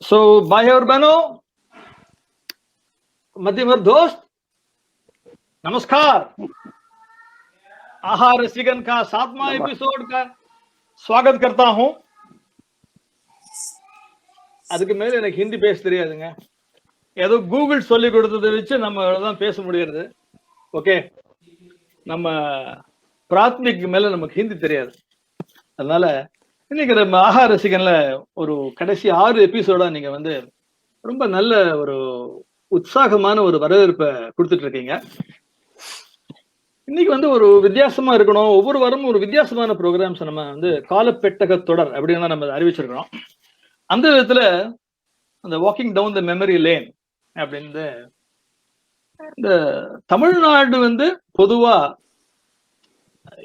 सो भाई और बहनों, मध्यम दोस्त, नमस्कार। आहार रसिकन का 7वां एपिसोड का स्वागत करता हूं. அதுக்கு மேல எனக்கு ஹிந்தி பேச தெரியாதுங்க. ஏதோ கூகுள் சொல்லி கொடுத்ததை வச்சு நம்ம தான் பேச முடியாது. ஓகே, நம்ம பிராத்மிக்கு மேல நமக்கு ஹிந்தி தெரியாது. அதனால இன்னைக்கு நம்ம ஆஹா ரசிகன்ல ஒரு கடைசி 6 எபிசோடா நீங்க வந்து ரொம்ப நல்ல ஒரு உற்சாகமான ஒரு வரவேற்பை கொடுத்துட்டு இருக்கீங்க. இன்னைக்கு வந்து ஒரு வித்தியாசமா இருக்கணும். ஒவ்வொரு வாரமும் ஒரு வித்தியாசமான ப்ரோக்ராம்ஸ் நம்ம வந்து காலப்பெட்டக தொடர் அப்படின்னு நம்ம அறிவிச்சிருக்கிறோம். அந்த விதத்துல அந்த walking down the memory lane அப்படின்னு இந்த தமிழ்நாடு வந்து பொதுவா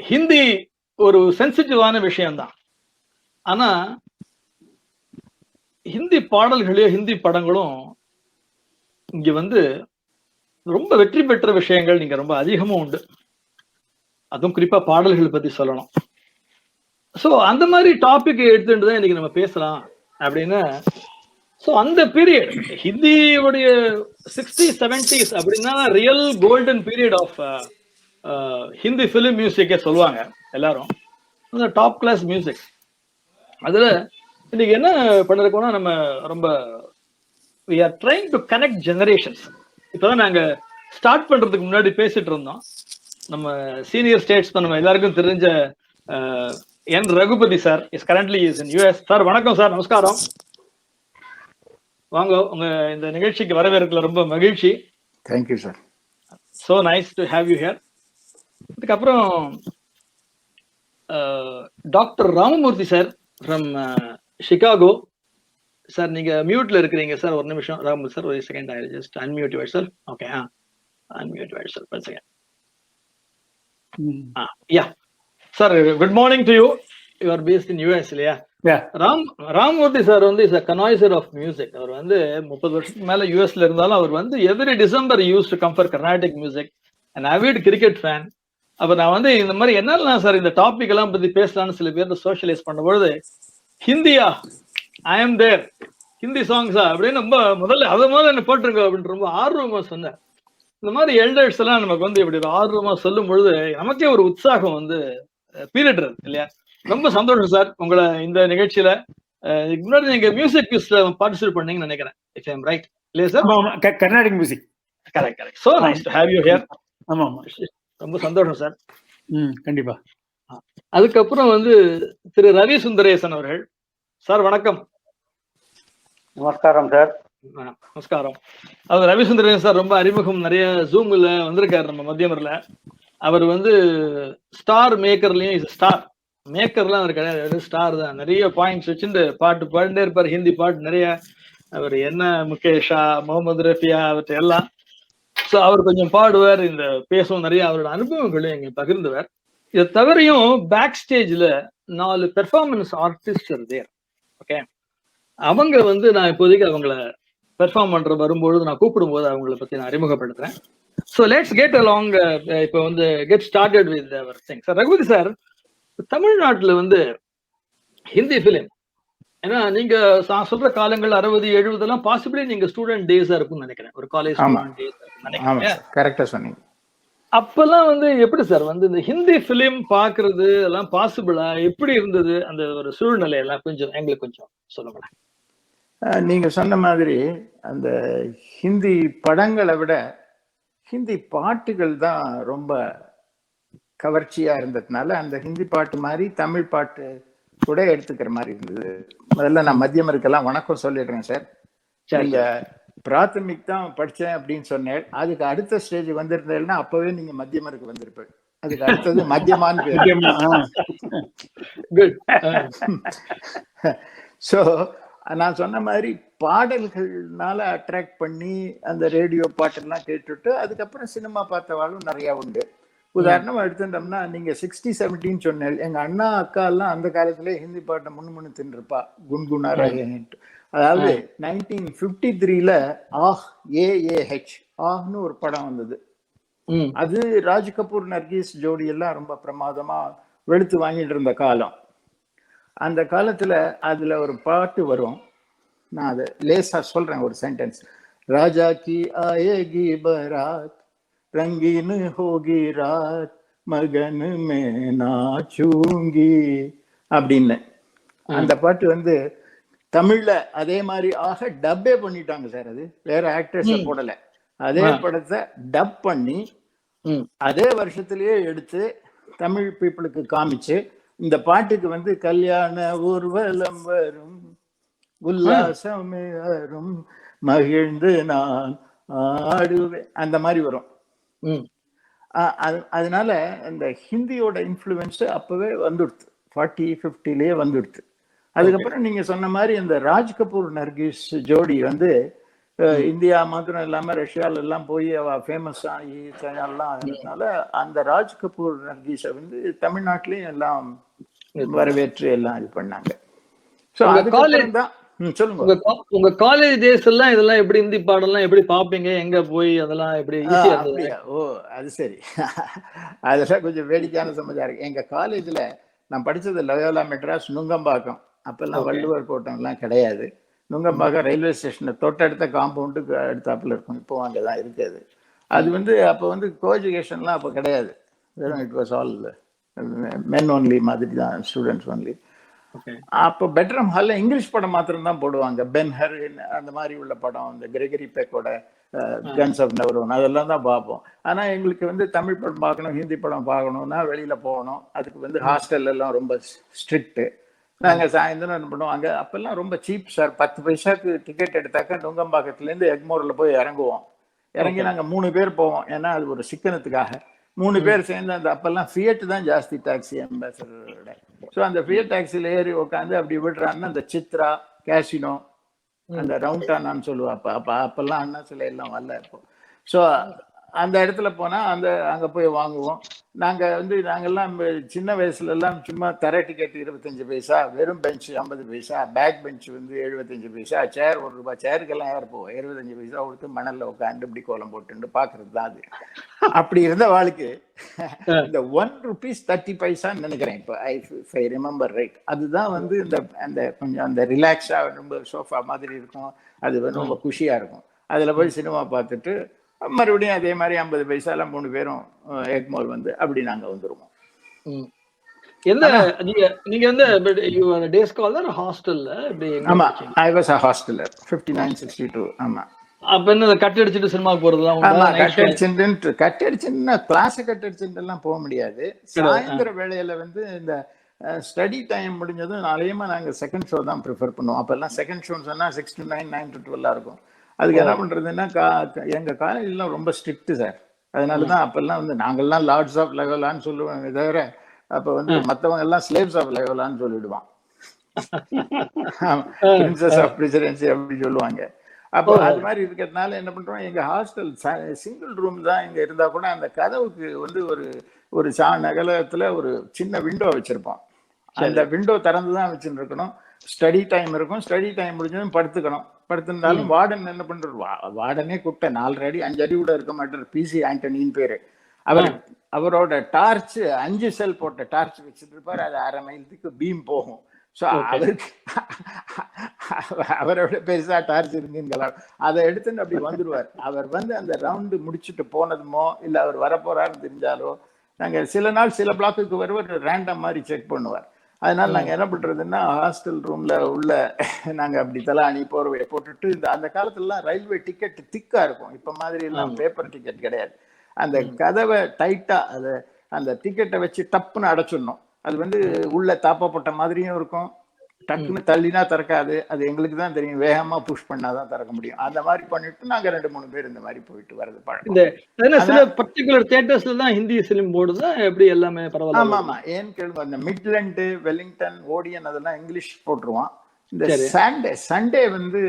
ஹிந்தி ஒரு சென்சிட்டிவான விஷயம்தான். ஆனா ஹிந்தி பாடல்களையும் ஹிந்தி படங்களும் இங்க வந்து ரொம்ப வெற்றி பெற்ற விஷயங்கள் நீங்க ரொம்ப அதிகமும் உண்டு. அதுவும் குறிப்பா பாடல்கள் பத்தி சொல்லணும். சோ அந்த மாதிரி டாபிக் எடுத்துட்டு தான் இன்னைக்கு நம்ம பேசலாம் அப்படின்னு. சோ அந்த பீரியட் ஹிந்தியோடைய 60s 70s அப்படின்னா real golden period of Hindi film மியூசிக்கே சொல்லுவாங்க எல்லாரும். Top class music. அதுல இன்னைக்கு என்ன பண்ணிருக்கோம்னா, நம்ம ரொம்ப we are trying to connect generations. இப்பதான் நாங்க ஸ்டார்ட் பண்றதுக்கு முன்னாடி பேசிட்டு இருந்தோம். நம்ம சீனியர் ஸ்டேட்ஸ்மேன் நம்ம எல்லாருக்கும் தெரிஞ்ச என் Raghupathi sir is currently is in US. Sir வணக்கம் சார், நமஸ்காரம். வாங்க, உங்க இந்த நிகழ்ச்சிக்கு வரவேற்கல ரொம்ப மகிழ்ச்சி. Thank you sir. So nice to have you here. அதுக்கப்புறம் doctor Ramamoorthy sir from Chicago. Sir நீங்க மியூட்ல இருக்கிறீங்க சார், ஒரு நிமிஷம். ராமமூர்த்தி சார் ஒரு second, I just unmute your self. Okay, unmute your self one second. Yeah, sir, good morning to you. You are based in US, இல்லையா? Yeah. Ramamurthy sir வந்து is a connoisseur of music. அவர் வந்து 30 வருஷத்துக்கு மேல யூஎஸ்ல இருந்தாலும் அவர் வந்து every December use to come for Carnatic music. And avid cricket fan. அப்ப நான் வந்து இந்த மாதிரி என்னெல்லாம் சார் இந்த டாபிக் எல்லாம் பத்தி பேசலாம்னு சில பேர் சோஷியலைஸ் பண்ணும்பொழுது, ஹிந்தியா ஐ எம் தேர், ஹிந்தி சாங்ஸா அப்படின்னு ரொம்ப முதல்ல அதை முதல்ல என்ன போட்டிருக்கோம் அப்படின்னு ரொம்ப ஆர்வமா சொன்னேன். இந்த மாதிரி எல்டர்ஸ் எல்லாம் நமக்கு வந்து இப்படி ஒரு ஆர்வமா சொல்லும் பொழுது நமக்கே ஒரு உற்சாகம் வந்து பீரியட் இல்லையா? ரொம்ப சந்தோஷம் சார் உங்களை இந்த நிகழ்ச்சியில. முன்னாடி நீங்க மியூசிக் குவிஸ்ல பார்ட்டிசிபேட் பண்ணீங்கன்னு நினைக்கிறேன், இஃப் ஐ அம் ரைட், இல்லையா sir? Carnatic music. Correct correct. So nice to have you here. ஆமா ஆமா, ரொம்ப சந்தோஷம் சார். கண்டிப்பா. அதுக்கப்புறம் வந்து திரு ரவி சுந்தரேசன் அவர்கள். சார் வணக்கம். நமஸ்காரம் சார். நமஸ்காரம். அவர் ரவிசுந்தரன் சார் ரொம்ப அறிமுகம், நிறைய ஜூம்ல வந்திருக்காரு நம்ம மத்தியமர்ல. அவர் வந்து ஸ்டார் மேக்கர்லயும் ஸ்டார் மேக்கர்லாம் இருக்காரு, ஸ்டார் தான். நிறைய பாயிண்ட்ஸ் வச்சுட்டு பாட்டு பாடிட்டே இருப்பார், ஹிந்தி பாட்டு நிறைய. அவர் என்ன முகேஷா, முகமது ரஃபியா அவற்றை எல்லாம். ஸோ அவர் கொஞ்சம் பாடுவார், இந்த பேசும், நிறைய அவரோட அனுபவங்களையும் எங்க பகிர்ந்துவார். இதை தவிரையும் பேக் ஸ்டேஜ்ல 4 பெர்ஃபார்மன்ஸ் ஆர்டிஸ்ட் தேர். ஓகே, அவங்க வந்து நான் இப்போதைக்கு அவங்கள பெர்ஃபார்ம் பண்ற வரும்போது நான் கூப்பிடும்போது அவங்கள பத்தி நான் அறிமுகப்படுத்துறேன். So let's get along. இப்போ வந்து get started with our thing. Sir Raghupathi sir, தமிழ்நாட்டுல வந்து ஹிந்தி பிலிம், ஏன்னா நீங்க சொல்ற காலங்கள் 60 70 எல்லாம் பாசிபிளி நீங்க ஸ்டூடெண்ட் டேஸா இருக்கும்னு நினைக்கிறேன், ஒரு காலேஜ் ஸ்டூடெண்ட் டேஸ் நினைக்கிறேன். கரெக்டா சொன்னீங்க. அப்பெல்லாம் வந்து எப்படி சார் வந்து இந்த ஹிந்தி பிலிம் பாக்குறது எல்லாம் பாசிபிளா எப்படி இருந்தது? அந்த ஒரு சூழ்நிலை எல்லாம் கொஞ்சம் எங்களுக்கு கொஞ்சம் சொல்லுங்களேன். நீங்க சொன்ன மாதிரி அந்த ஹிந்தி படங்களை விட ஹிந்தி பாட்டுகள் தான் ரொம்ப கவர்ச்சியா இருந்ததுனால அந்த ஹிந்தி பாட்டு மாதிரி தமிழ் பாட்டு கூட எடுத்துக்கிற மாதிரி இருந்தது. முதல்ல நான் மத்தியமருக்கெல்லாம் வணக்கம் சொல்லிடுறேன் சார். நீங்க பிராத்தமிக் தான் படிச்சேன் அப்படின்னு சொன்னேன், அதுக்கு அடுத்த ஸ்டேஜ் வந்திருந்தேன்னா அப்பவே நீங்க மத்தியமருக்கு வந்திருப்பேன். அதுக்கு அடுத்தது மத்தியமான். ஸோ நான் சொன்ன மாதிரி பாடல்கள்னால அட்ராக்ட் பண்ணி அந்த ரேடியோ பாட்டெல்லாம் கேட்டுட்டு அதுக்கப்புறம் சினிமா பார்த்தவாளும் நிறையா உண்டு. உதாரணம் எடுத்துட்டோம்னா நீங்க 60 70 சொன்னேன், எங்க அண்ணா அக்கா எல்லாம் அந்த காலத்திலே ஹிந்தி பாட்டை முன்னு தின்னுருப்பா, குன்குனா ரஹேன்ட்டு. அதாவது 1953ல ஆஹ் ஏஏஹெச் ஆஹ்னு ஒரு படம் வந்தது. அது ராஜ் கபூர் நர்கீஸ் ஜோடி எல்லாம் ரொம்ப பிரமாதமா வெளுத்து வாங்கிட்டு இருந்த காலம். அந்த காலத்துல அதுல ஒரு பாட்டு வரும், நான் அதை லேசா சொல்றேன் ஒரு சென்டென்ஸ். ராஜா கி ஆயேகி பராத் ரங்கீன் ஹோகி ராத் மகன் மே நாச்சூங்கி அப்படின்னு. அந்த பாட்டு வந்து தமிழ்ல அதே மாதிரி ஆக டப்பே பண்ணிட்டாங்க சார். அது வேற ஆக்டர்ஸ போடல, அதே படத்தை டப் பண்ணி அதே வருஷத்திலேயே எடுத்து தமிழ் பீப்புளுக்கு காமிச்சு, இந்த பாட்டுக்கு வந்து கல்யாண ஊர்வலம் வரும் உல்லாசம் வரும் மகிழ்ந்து நான் ஆடுவேன் அந்த மாதிரி வரும். அதனால இந்த ஹிந்தியோட இன்ஃப்ளூயன்ஸ் அப்பவே வந்துடுது, 40-50லயே வந்துடுது. அதுக்கப்புறம் நீங்க சொன்ன மாதிரி இந்த ராஜ் கபூர் நர்கிஸ் ஜோடி வந்து இந்தியா மாத்திரம் இல்லாம ரஷ்யால எல்லாம் போய் அவ ஃபேமஸ் ஆகி எல்லாம் ஆனதுனால அந்த ராஜ் கபூர் நர்கிஸை வந்து தமிழ்நாட்டிலையும் எல்லாம் வரவேற்று எல்லாம் இது பண்ணாங்க. ஸோ அதுக்கப்புறம் தான் சொல்லுங்க, உங்க காலேஜ் டேஸ் எல்லாம் இதெல்லாம் எப்படி ஹிந்தி பாடலாம் எப்படி பாப்பீங்க, எங்க போய் அதெல்லாம் எப்படி? அப்படியா? ஓ அது சரி. அதெல்லாம் கொஞ்சம் வேடிக்கையான சமாச்சாரம். எங்க காலேஜ்ல நான் படிச்சது லயோலா மெட்ராஸ் நுங்கம்பாக்கம். அப்பெல்லாம் வள்ளுவர் கோட்டம்லாம் கிடையாது. நுங்கம்பாக்கம் ரயில்வே ஸ்டேஷனை தொட்டடுத்த காம்பவுண்டுக்கு அடுத்தாப்புல இருக்கும். இப்போ அங்கதான் இருக்குது. அது வந்து அப்போ வந்து கோஎஜுகேஷன்லாம் அப்போ கிடையாது. வெறும் it was all men only மாதிரி தான், ஸ்டூடெண்ட்ஸ் ஒன்லி. அப்போ பெட்ரூம் ஹால்ல இங்கிலீஷ் படம் மாத்திரம் தான் போடுவாங்க. பென் ஹர் அந்த மாதிரி உள்ள படம், இந்த கிரெகரி பேக்கோட கன்ஸ் ஆஃப் நவரோன் அதெல்லாம் தான் பார்ப்போம். ஆனா எங்களுக்கு வந்து தமிழ் படம் பார்க்கணும், ஹிந்தி படம் பார்க்கணும்னா வெளியில போகணும். அதுக்கு வந்து ஹாஸ்டல் எல்லாம் ரொம்ப ஸ்ட்ரிக்ட். நாங்க சாயந்தரம் என்ன பண்ணுவோம், அங்க அப்பெல்லாம் ரொம்ப சீப் சார். 10 பைசாக்கு டிக்கெட் எடுத்தாக்க நுங்கம்பாக்கத்துல இருந்து எக்மோர்ல போய் இறங்குவோம். இறங்கி நாங்க 3 பேர் போவோம். ஏன்னா அது ஒரு சிக்கனத்துக்காக 3 பேர் சேர்ந்து அந்த அப்பெல்லாம் ஃபியட் தான் ஜாஸ்தி டாக்ஸி அம்பாசடரோட. ஸோ அந்த ஃபியட் டாக்ஸில ஏறி உட்காந்து அப்படி விடுறாங்கன்னா அந்த சித்ரா கேசினோ அந்த ரவுண்டானான்னு சொல்லுவா. அப்பெல்லாம் அண்ணா சிலை எல்லாம் வரல இப்போ. ஸோ அந்த இடத்துல போனா அங்க போய் வாங்குவோம். நாங்கெல்லாம் சின்ன வயசுல எல்லாம் சும்மா தர டிக்கெட் 25 பைசா, வெறும் பெஞ்ச் 50 பைசா, பேக் பெஞ்ச் வந்து 75 பைசா, சேர் 1 ரூபாய். சேருக்கெல்லாம் யார் போவோம்? 25 பைசா கொடுத்து மணல்ல உட்காந்து இப்படி கோலம் போட்டு பாக்குறது தான் அது. அப்படி இருந்த வாழ்க்கை இந்த 1 rupees 30 பைசான்னு நினைக்கிறேன் இப்போ, ஐ ரிமெம்பர் ரைட். அதுதான் வந்து அந்த கொஞ்சம் அந்த ரிலாக்ஸா ரொம்ப சோஃபா மாதிரி இருக்கும். அது வந்து ரொம்ப குஷியா இருக்கும். அதுல போய் சினிமா பார்த்துட்டு மறுபடியும் அதே மாதிரி 50 பைசாலாம் 3 பேரும் எக்மோல் வந்து அப்படி நாங்க வந்துருவோம். நீங்க வந்து டே ஸ்காலர் ஹாஸ்டல்ல? ஆமா, ஐ வாஸ் a hosteler 59-62. ஆமா. அப்ப என்ன கட் அடிச்சிட்டு சினிமாக்கு போறதுலாம்? ஆமா, கட் அடிச்சுன்னா கிளாஸ் கட் அடிச்சுட்டு எல்லாம் போக முடியாது. சாயந்தர வேளையில வந்து இந்த ஸ்டடி டைம் முடிஞ்சதும் நாளையுமா நாங்க செகண்ட் ஷோ தான் ப்ரிஃபர் பண்ணுவோம். அப்பெல்லாம் செகண்ட் ஷோ சொன்னா 6 to 9, 9 to 12 இருக்கும். அதுக்கு என்ன பண்றதுன்னா எங்க காலேஜ்லாம் ரொம்ப ஸ்ட்ரிக்ட் சார். அதனாலதான் அப்பெல்லாம் வந்து நாங்கெல்லாம் லார்ட்ஸ் ஆஃப் லயோலான்னு சொல்லுவோம். தவிர அப்ப வந்து மத்தவங்க எல்லாம் ஸ்லேவ்ஸ் ஆஃப் லயோலான்னு சொல்லிடுவான். பிரின்சஸ் ஆஃப் பிரசிடென்சி அப்படி சொல்லுவாங்க. அப்போ அது மாதிரி இருக்கிறதுனால என்ன பண்றோம், எங்க ஹாஸ்டல் சிங்கிள் ரூம் தான் இங்க இருந்தா கூட அந்த கதவுக்கு வந்து ஒரு நகலத்துல ஒரு சின்ன விண்டோ வச்சிருப்போம். அந்த விண்டோ திறந்துதான் வச்சுட்டு இருக்கணும். ஸ்டடி டைம் இருக்கும். ஸ்டடி டைம் முடிஞ்சதும் படுத்துக்கணும். படுத்திருந்தாலும் வார்டன் என்ன பண்றாரு, வார்டனே கூப்பிட்ட 4 அடி 5 அடி கூட இருக்க மாட்டார். பிசி ஆண்டனின்னு பேரு. அவரோட டார்ச் 5 செல் போட்ட டார்ச் வச்சுட்டு இருப்பாரு. அது 1/2 மைலுக்கு பீம் போகும். ஸோ அவருக்கு அவரோட பெருசா டார்ச் இருக்குங்களா, அதை எடுத்துட்டு அப்படி வந்துடுவார். அவர் வந்து அந்த ரவுண்டு முடிச்சுட்டு போனதுமோ இல்லை அவர் வரப்போறாருன்னு தெரிஞ்சாலோ நாங்கள் சில நாள் சில பிளாக்குக்கு வருவார், ரேண்டம் மாதிரி செக் பண்ணுவார். அதனால நாங்கள் என்ன பண்றதுன்னா ஹாஸ்டல் ரூம்ல உள்ள நாங்கள் அப்படி தலாணி போர்வையை போட்டுட்டு அந்த காலத்துலலாம் ரயில்வே டிக்கெட் திக்கா இருக்கும். இப்ப மாதிரி எல்லாம் பேப்பர் டிக்கெட் கிடையாது. அந்த கதவை டைட்டா அந்த டிக்கெட்டை வச்சு டப்புன்னு அடைச்சிடணும். அது வந்து உள்ள தாப்பப்பட்ட மாதிரியும் இருக்கும். டக்குன்னு தள்ளினா திறக்காது. அது எங்களுக்கு தான் தெரியும். வேகமா புஷ் பண்ணாதான் திறக்க முடியும். அந்த மாதிரி பண்ணிட்டு நாங்க 2-3 பேர் இந்த மாதிரி போயிட்டு வரது பழக்கம். சில பர்டிகுலர் தியேட்டர்ஸ்ல தான் ஹிந்தி ஃபிலிம் போடுதா எப்படி? எல்லாமே பரவாயில்ல. ஆமா ஆமா, ஏன்னு கேளுங்க, இந்த மிட்லண்ட், வெலிங்டன், ஓடியன் அதெல்லாம் இங்கிலீஷ் போட்டுருவான். இந்த சண்டே வந்து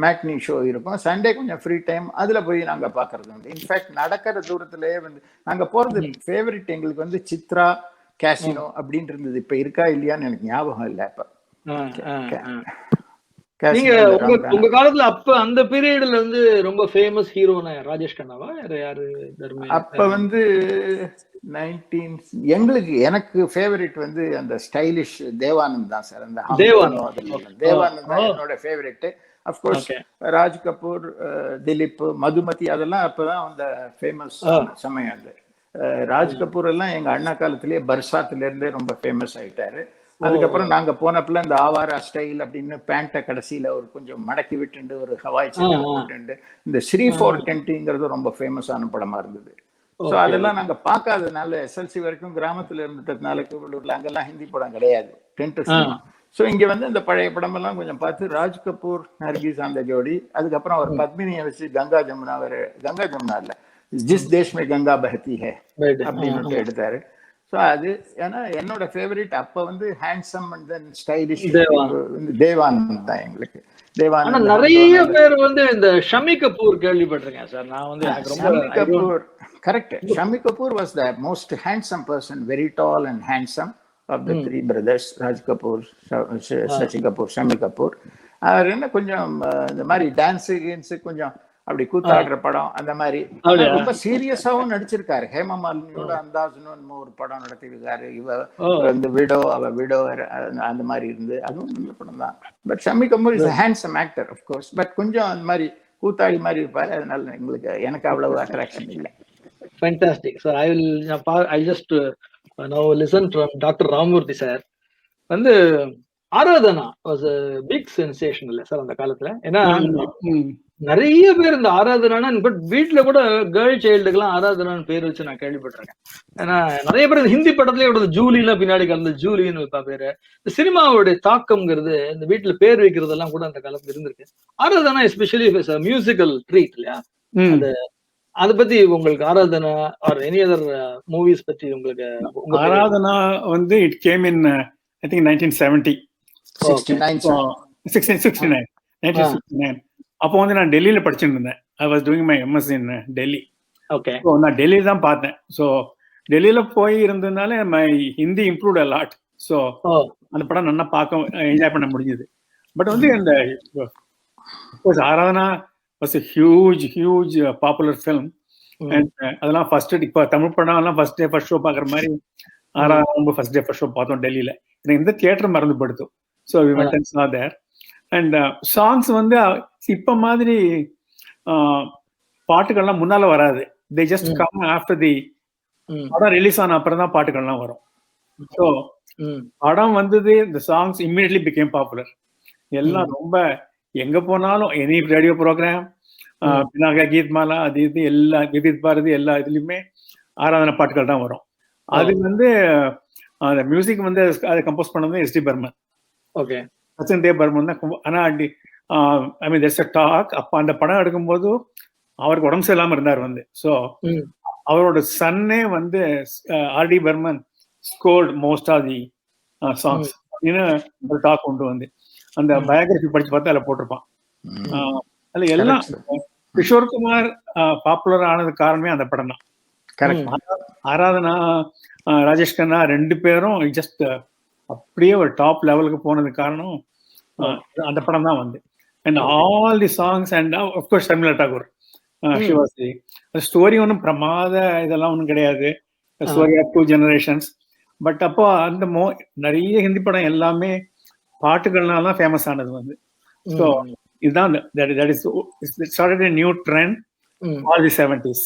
மேட்னி ஷோ இருக்கும். சண்டே கொஞ்சம் ஃப்ரீ டைம், அதுல போய் நாங்க பாக்குறது உண்டு. இன்ஃபேக்ட் நடக்கிற தூரத்திலேயே வந்து நாங்க போறது ஃபேவரட் எங்களுக்கு வந்து சித்ரா, கேசினோ அப்படின்னு இருந்தது. இப்ப இருக்கா இல்லையான்னு எனக்கு ஞாபகம் இல்லை. இப்ப நீங்க காசினா இந்த உங்க ராம் உங்க காலத்துல அப்ப அந்த பீரியட்ல வந்து ரொம்ப ஃபேமஸ் ஹீரோனா ராஜேஷ் கண்ணாவா வேற யாரு? அப்ப வந்து எனக்கு ஃபேவரட் வந்து அந்த ஸ்டைலிஷ் தேவானந்த் தான் சார். அந்த ஹம் டோனோ தேவானந்த். அதெல்லாம் தேவானந்த் தான் என்னோட favourite. Of course okay. Raj Kapoor, Dilip, Madhumati அதெல்லாம் அப்பதான் அந்த ஃபேமஸ் சமயம் அது. ராஜ் கபூர் எல்லாம் எங்க அண்ணா காலத்திலேயே பர்சாத்துல இருந்தே ரொம்ப ஃபேமஸ் ஆயிட்டாரு. அதுக்கப்புறம் நாங்க போனப்பல இந்த ஆவாரா ஸ்டைல் அப்படின்னு பேண்ட்டை கடைசியில ஒரு கொஞ்சம் மடக்கி விட்டுண்டு ஒரு ஹவாய் சட்டை போட்டுண்டு இந்த ஸ்ரீ ஃபோர் டென்ட்டிங்கிறது ரொம்ப ஃபேமஸான படமா இருந்தது. ஸோ அதெல்லாம் நாங்க பார்க்காததுனால எஸ்எல்சி வரைக்கும் கிராமத்துல இருந்ததுனால கூடலூர்ல அங்கெல்லாம் ஹிந்தி படம் கிடையாது, டென்ட் சினிமா. ஸோ இங்க வந்து இந்த பழைய படமெல்லாம் கொஞ்சம் பார்த்து ராஜ் கபூர் நர்கீஸ் அந்த ஜோடி, அதுக்கப்புறம் அவர் பத்மினியை வச்சு கங்கா ஜமுனா இல்ல ஜிஸ் தேஷ் மே கங்கா பஹதி ஹே அப்படின்னு எடுத்தாரு. ஸோ அது ஏன்னா என்னோட ஃபேவரட் அப்ப வந்து handsome and then stylish Devanand தான் எங்களுக்கு. தேவானந்த் நிறைய பேர் வந்து இந்த ஷமி கபூர் கேள்விப்பட்டிருக்கேன் சார். நான் வந்து Shammi Kapoor correct. Shammi Kapoor was the most handsome person, very tall and handsome of the three brothers, Raj Kapoor, Shashi Kapoor, Shammi Kapoor. அவர் என்ன கொஞ்சம் இந்த மாதிரி டான்ஸு கொஞ்சம் அப்படி கூத்தாடுற படம் அந்த மாதிரி ரொம்ப சீரியஸாவும் நடிச்சிருக்காரு. ஹேமா மாலினியோட அந்தாஸ்னு ஒரு படம் நடத்திருக்காரு. இவ இந்த விடோ அவ விடோ அந்த மாதிரி இருந்து அதுவும் நல்ல படம் தான். But Shami Kapoor is handsome actor of course. But கொஞ்சம் அந்த மாதிரி கூத்தாடி மாதிரி இருப்பாரு. அதனால எனக்கு அவ்வளவு அட்ராக்ஷன் இல்லை. Fantastic. So I just now listen from Dr. Ramurthy sir. வந்து Aradhana was a big sensation இல்ல சார் அந்த காலத்துல? ஏன்னா நிறைய பேர் இந்த ஆராதனா, பட் வீட்டுல கூட கேர்ள் சைல்டுக்கெல்லாம் ஆராதனான்னு பேர் வச்சு நான் கேள்விப்பட்டிருக்கேன். ஏன்னா நிறைய பேர் ஹிந்தி படத்துலயே கூட ஜூலி எல்லாம் பின்னாடி கலந்து ஜூலின்னு வைப்பா பேரு. இந்த சினிமாவுடைய தாக்கம்ங்கிறது இந்த வீட்டுல பேர் வைக்கிறதெல்லாம் கூட அந்த காலத்துல இருந்திருக்கு. ஆராதனா எஸ்பெஷலி மியூசிக்கல் ட்ரீட் இல்லையா? அத பத்தி உங்களுக்கு Aradhana or any other movies பத்தி உங்களுக்கு? ஆராதனா வந்து it came in I think 1970 1969. அப்போ வந்து நான் டெல்லியில படிச்சுட்டு இருந்தேன். I was doing my MS in Delhi. Okay. So நான் டெல்லியில தான் பார்த்தேன். ஸோ டெல்லியில போய் இருந்ததுனால my Hindi improved a lot. So அந்த படம் நல்லா பார்க்க என்ஜாய் பண்ண முடிஞ்சது. பட் வந்து இந்த Aradhana was a huge popular film. And அதெல்லாம் ஃபர்ஸ்ட் இப்போ தமிழ் படம் எல்லாம் ஃபர்ஸ்ட் டே ஃபர்ஸ்ட் ஷோ பார்க்குற மாதிரி ஆராதனா ரொம்ப ஃபர்ஸ்ட் டே ஃபர்ஸ்ட் ஷோ பார்த்தோம் டெல்லியில. எனக்கு இந்த தியேட்டர் மறந்து படுத்தோம். So we went and saw there. And songs வந்து இப்ப மாதிரி பாட்டுகள்லாம் முன்னால வராது. They just come after the படம் ரிலீஸ் ஆன அப்புறம் தான் பாட்டுகள்லாம் வரும். ஸோ படம் வந்தது, இந்த சாங்ஸ் இம்மீடியட்லி பிகேம் பாப்புலர். எல்லாம் ரொம்ப எங்க போனாலும் எனி ரேடியோ ப்ரோக்ராம், பினாக கீத்மாலா, அது இது எல்லா விவித் பாரதி எல்லா இதுலயுமே ஆராதனா பாட்டுகள் தான் வரும். அது வந்து அந்த மியூசிக் வந்து அதை கம்போஸ் பண்ணது எஸ்டி பர்மன். ஓகே. தேவ் பர்மன் தான். ஆனா ஐ மீன் there's a talk. அப்ப அந்த படம் எடுக்கும்போது அவருக்கு உடம்பு சரியில்லாம இருந்தார் வந்து. ஸோ அவரோட சன்னே வந்து RD Burman scored most of the songs அப்படின்னு ஒரு டாக் கொண்டு வந்து அந்த பயோகிராஃபி படிச்சு பார்த்தா அதில் போட்டிருப்பான். அதுல எல்லாம் கிஷோர் குமார் பாப்புலர் ஆனது காரணமே அந்த படம் தான். ஆராதனா, ராஜேஷ் கண்ணா ரெண்டு பேரும் ஜஸ்ட் அப்படியே ஒரு டாப் லெவலுக்கு போனது காரணம் அந்த படம் தான் வந்து. And all the songs and of course Sharmila Tagore, Sivaji. Story ஒன்றும் பிரமாத இதெல்லாம் ஒன்றும் கிடையாது, ஸ்டோரி ஆஃப் 2 generations. பட் அப்போ அந்த நிறைய ஹிந்தி படம் எல்லாமே பாட்டுகள்னால தான் ஃபேமஸ் ஆனது வந்து. ஸோ இதுதான் that is started a new trend all the 70s.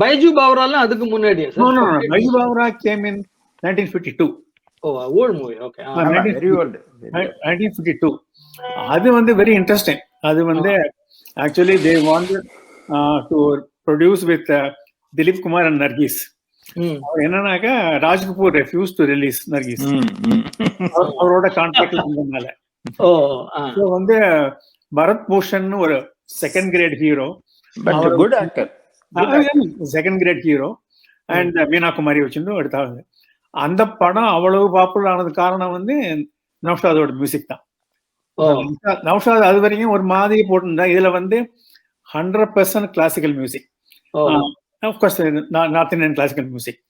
Baiju பாவ்ராலாம் அதுக்கு முன்னாடியே sir? No, Baiju Bawra came in 1952. Old movie. Okay. 1952. அது வந்து வெரி இன்ட்ரெஸ்டிங். அது வந்து actually they wanted to produce with Dilip Kumar and Nargis. என்னன்னாக்கா Raj Kapoor refuse to release Nargis, அவரோட கான்ட்ராக்ட்ல இருந்ததுனால. ஸோ வந்து பரத் பூஷன் ஒரு second great hero, second great hero and Meena Kumari வச்சுன்னு எடுத்தாங்க. அந்த படம் அவ்வளவு பாப்புலர் ஆனது காரணம் வந்து நௌஷாதோட மியூசிக் தான். நௌஷாத் அது வரைக்கும் ஒரு மாதிரி போட்டிருந்தா, இதுல வந்து 100% classical music, of course north Indian classical music.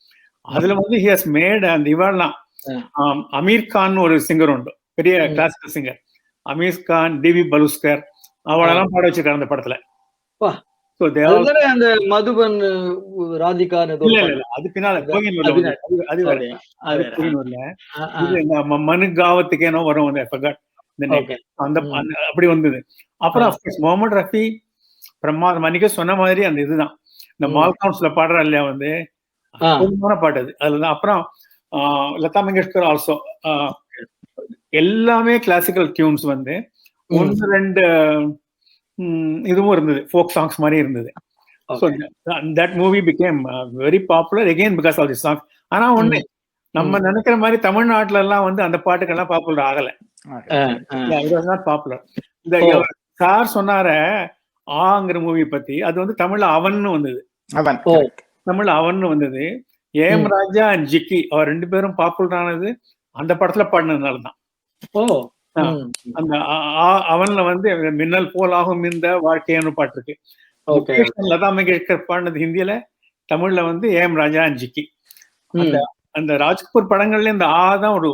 அதுல வந்து ஹி ஹஸ் மேட் அந்த இவெல்லாம் அமீர் கான் ஒரு சிங்கர் உண்டு, பெரிய classical singer. Amish Khan, TV பலுஸ்கர் அவளெல்லாம் பாட வச்சிருக்காரு அந்த படத்துல. வா. So they all அதுதானே அந்த மதுபன் ராதிகான்னு ஏதோ ஒரு இல்ல பாட்டு. அது பின்னால அது- கோகினூர்ல அது வந்து அது வேற. அப்படியா? அது வேற. கோகினூர்ல ஆ, ஆ. இது இந்த மனு காவத்துக்கேனோ வரும் வந்து I forgot the name. Okay. அந்த அப்படி வந்தது. அப்புறம் of course முகமது ரஃபி பிரமாதம். அன்னைக்கே சொன்ன மாதிரி அந்த இதுதான் இந்த மால்காம்ஸ்ல பாடுறா இல்லையா வந்து அற்புதமான பாட்டு அது. அதுலதான் அப்புறம் லதா மங்கேஷ்கர் ஆல்சோ எல்லாமே கிளாசிக்கல் டியூன்ஸ் வந்து ஒன்று ரெண்டு இதுவும் இருந்தது, ஃபோக் சாங்ஸ் மாதிரி இருந்தது. So that movie became very popular again because of the song. ஆனா ஒண்ணு நம்ம நினைக்கிற மாதிரி தமிழ்நாட்டுல எல்லாம் வந்து அந்த பாட்டுக்கெல்லாம் பாப்புலர் ஆகல. it was not popular. இந்த சார் சொன்னார ஆங்கிற மூவி பத்தி, அது வந்து தமிழ்ல அவன்னு வந்தது. தமிழ்ல அவன்னு வந்தது. ஏஎம் ராஜா அண்ட் ஜிக்கி அவர் ரெண்டு பேரும் பாப்புலர் ஆனது அந்த படத்துல பாடினதுனாலதான். அந்த அவன்ல வந்து மின்னல் போல் ஆகும் இந்த வாழ்க்கைன்னு பாட்டு இருக்கு. லதா மங்கேஷ்கர் பாடினது ஹிந்தியில, தமிழ்ல வந்து ஏஎம் ராஜா அண்ட் ஜிக்கி. அந்த ராஜ்கபூர் படங்கள்ல இந்த தான் ஒரு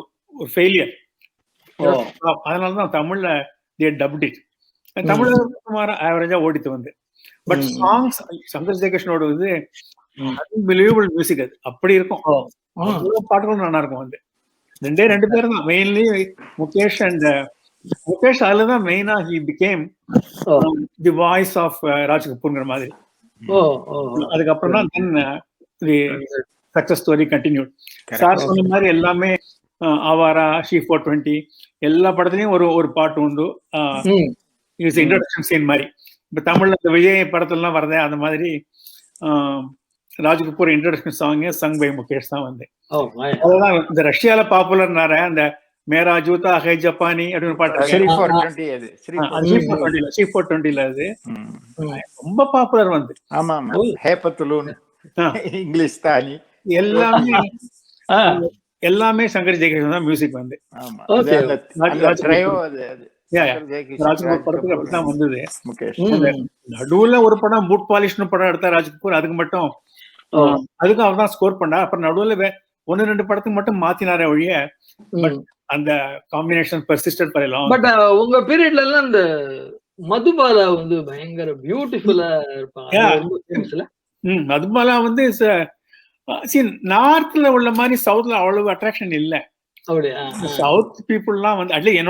ஃபெயிலியர். அதனாலதான் தமிழ்ல டப்ட் இட். தமிழ்ல சுமார் ஆவரேஜா ஓடித்து வந்து. பட் சாங்ஸ் சங்கர் ஜெயகிருஷ்ணோட வந்து அன்பிலீவபிள் மியூசிக், அது அப்படி இருக்கும். பாட்டுகளும் நல்லா இருக்கும். வந்து ரெண்டு பேரும் தான் மெயின்லி முகேஷ் அண்ட் முகேஷ். அதுலதான் மெயினா he became the voice of Raj கபூர்ங்கிற மாதிரி. அதுக்கப்புறம் தான் then the success story continued. Sir சொன்ன மாதிரி எல்லாமே ஆவாரா, ஷீ 420 எல்லா படத்துலயும் ஒரு பாட்டு உண்டு. இன்ட்ரோடக்ஷன் சீன் மாதிரி. இப்ப தமிழ்ல இந்த விஜய் படத்துலாம் வரதே அந்த மாதிரி Raj Kapoor introduction song sung by Mukesh தான் வந்து. அதுதான் இந்த ரஷ்யால பாப்புலர்னார அந்த மேரா ஜூதா ஹை ஜப்பானி அப்படின்னு பாட்டு C420 அது ரொம்ப பாப்புலர் வந்து. எல்லாமே சங்கர் ஜெயகிருஷ்ணன் தான் மியூசிக் வந்து. ராஜ்கபூர் படத்துக்கு அப்படிதான் வந்தது. நடுவுல ஒரு படம் பூட் பாலிஷ்னு படம் எடுத்தா ராஜ்கபூர், அதுக்கு மட்டும் அதுக்கும் அவர் தான் ஸ்கோர் பண்ணா. அப்புறம் நடுவுல 1-2 படத்துக்கு மட்டும் மாத்தினாரே ஒழிய அந்த காம்பினேஷன் பெர்சிஸ்டன்ட் பண்ணலாம். பட் உங்க பீரியட்ல எல்லாம் இந்த மதுபாலா வந்து பயங்கர பியூட்டிஃபுல்லா இருப்பாங்க. மதுபாலா வந்து நார்த்ல உள்ள மாதிரி சவுத்ல அவ்வளவு அட்ராக்ஷன் இல்ல. சவுத் பீப்புள்லாம் வந்து அட்லீஸ்ட்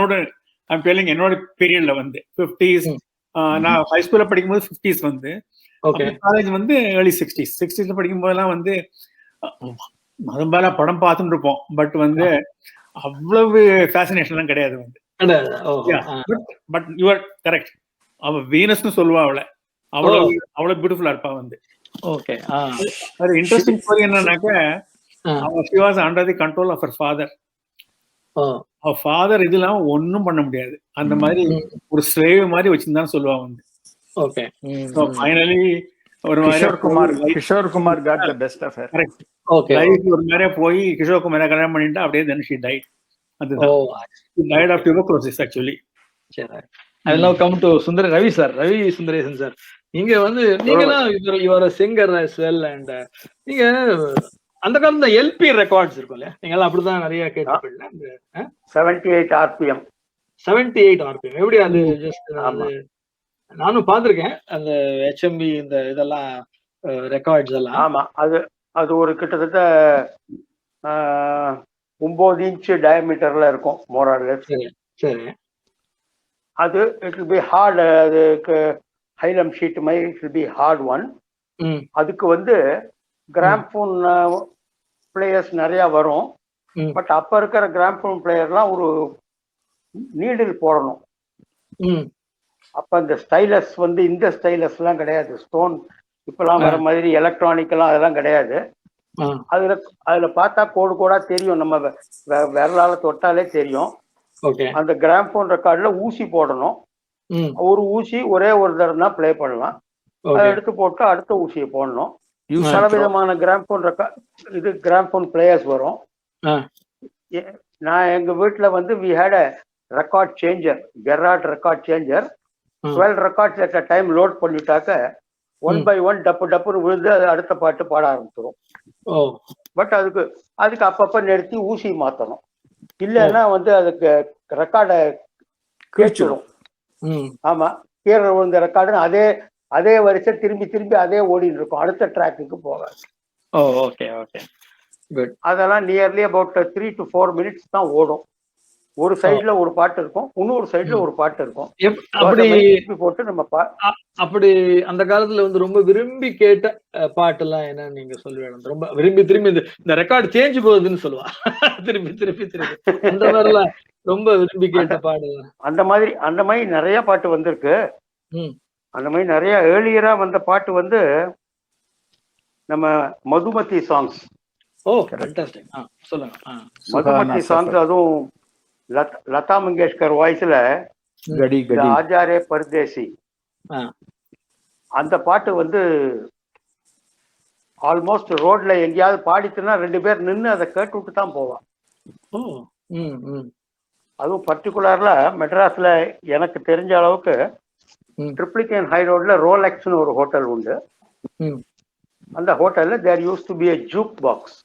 என்னோட பீரியட்ல வந்து 50s, நான் ஹை ஸ்கூல்ல படிக்கும்போது 50s வந்து, காலேஜ் வந்து early 60s படிக்கும் போதெல்லாம் வந்து மதுபாலா படம் பார்த்துட்டு இருப்போம். பட் வந்து அவ்வளவு ஃபேசினேஷன் எல்லாம் கிடையாது வந்து. But you are correct. அவ வீனஸ்னு சொல்லுவா அவளை. அவ்வளவு பியூட்டிஃபுல்லா இருப்பா வந்து. ஒரு இன்ட்ரெஸ்டிங் ஸ்டோரி என்னன்னாக்க, she was under the control of her father. அவ ஃபாதர் இதெல்லாம் ஒன்னும் பண்ண முடியாது, அந்த மாதிரி ஒரு ஸ்லேவ் மாதிரி வச்சிருந்தான்னு சொல்லுவா வந்து. ஃபைனலி ஒரு Kishore Kumar got the best of her. Correct. ஒரு மாதிரியா போய் கிஷோர் குமாரை கல்யாணம் பண்ணிட்டு அப்படியே then she died. அதுதான் she died of tuberculosis actually. I will now come to Ravi Sundaresan sir. நீங்க வந்து நீங்கலாம் your singer as well, and நீங்க அந்த காலத்துல எல்பி ரெக்கார்ட்ஸ் இருக்கும் இல்லையா, நீங்க எல்லாம் அப்படிதான் நிறைய கேட்டிருப்பீங்க. 78 RPM எப்படி அது ஜஸ்ட் நானும் பார்த்திருக்கேன் அந்த HMV இந்த இதெல்லாம் ரெக்கார்ட்ஸ் எல்லாம். ஆமா, அது ஒரு கிட்டத்தட்ட 9 இன்ச் டயமீட்டர்ல இருக்கும் மோர் ஆர் லெஸ். சரி. அது இட் வில் பி ஹார்ட். அதுக்கு ஹைலம் ஷீட் மாதிரி it will be hard one. அதுக்கு வந்து கிராம்ஃபோன் பிளேயர்ஸ் நிறைய வரும். பட் அப்ப இருக்கிற கிராம்ஃபோன் பிளேயர்லாம் ஒரு நீடில் போடணும். அப்ப இந்த ஸ்டைலஸ் வந்து இந்த ஸ்டைலஸ் எல்லாம் கிடையாது. ஸ்டோன் இப்பெல்லாம் வர மாதிரி எலக்ட்ரானிக் எல்லாம் அதெல்லாம் கிடையாது. அதுல பார்த்தா கோடா தெரியும், நம்ம விரலால தொட்டாலே தெரியும். அந்த கிராம்ஃபோன் ரெக்கார்ட்ல ஊசி போடணும். ஒரு ஊசி ஒரே ஒரு தடவை தான் பிளே பண்ணலாம். அதை எடுத்து போட்டு அடுத்த ஊசியை போடணும். பல விதமான கிராம்ஃபோன் பிளேயர்ஸ் வரும். நான் எங்க வீட்டுல வந்து we had a record changer, Gerard record changer. 12 records at a time load பண்ணிட்டாக்க 1 by 1 டப்புன்னு விழுந்து அடுத்த பாட்டு பாட ஆரம்பிச்சிடும். பட் அதுக்கு அப்பப்ப நிறுத்தி ஊசி மாத்தணும். இல்லைன்னா வந்து அதுக்கு ரெக்கார்டை கேட்டுடும். ஆமா, கீழே விழுந்த ரெக்கார்டு அதே வரிசை திரும்பி அதே ஓடிட்டு இருக்கும், அடுத்த ட்ராக்குக்கு போகாது. Okay okay good. அதெல்லாம் நியர்லி அபவுட் 3 to 4 minutes தான் ஓடும். ஒரு சைடுல ஒரு பாட்டு இருக்கும், இன்னொரு சைடுல ஒரு பாட்டு இருக்கும். அப்படி போட்டு நம்ம அப்படி அந்த காலத்துல வந்து ரொம்ப விரும்பி கேட்ட பாட்டு எல்லாம் என்னன்னு நீங்க சொல்லுவேன். ரொம்ப விரும்பி திரும்பி இந்த ரெக்கார்டு சேஞ்ச் போகுதுன்னு சொல்லுவா, திரும்பி அந்த மாதிரி எல்லாம் ரொம்ப விரும்பி கேட்ட பாடு. அந்த மாதிரி நிறைய பாட்டு வந்திருக்கு. அந்த மாதிரி நிறைய ஏர்லியரா வந்த பாட்டு வந்து நம்ம மதுமதி சாங்ஸ். ஃபேண்டாஸ்டிக். சொல்லுங்க. மதுமதி சாங்ஸ், அதுவும் லதா மங்கேஷ்கர் வாய்ஸ்ல ஆச்சாரே பரதேசி, அந்த பாட்டு வந்து ஆல்மோஸ்ட் ரோட்ல எங்கேயாவது பாடிட்டுனா 2 பேர் நின்று அதை கேட்டு விட்டு தான் போவான். அதுவும் பர்டிகுலர்ல மெட்ராஸ்ல எனக்கு தெரிஞ்ச அளவுக்கு ட்ரிப்ளிகேன் ஹை ரோட்ல ரோலெக்ஸ்னு ஒரு ஹோட்டல் உண்டு. அந்த ஹோட்டல்ல there used to be a juke box.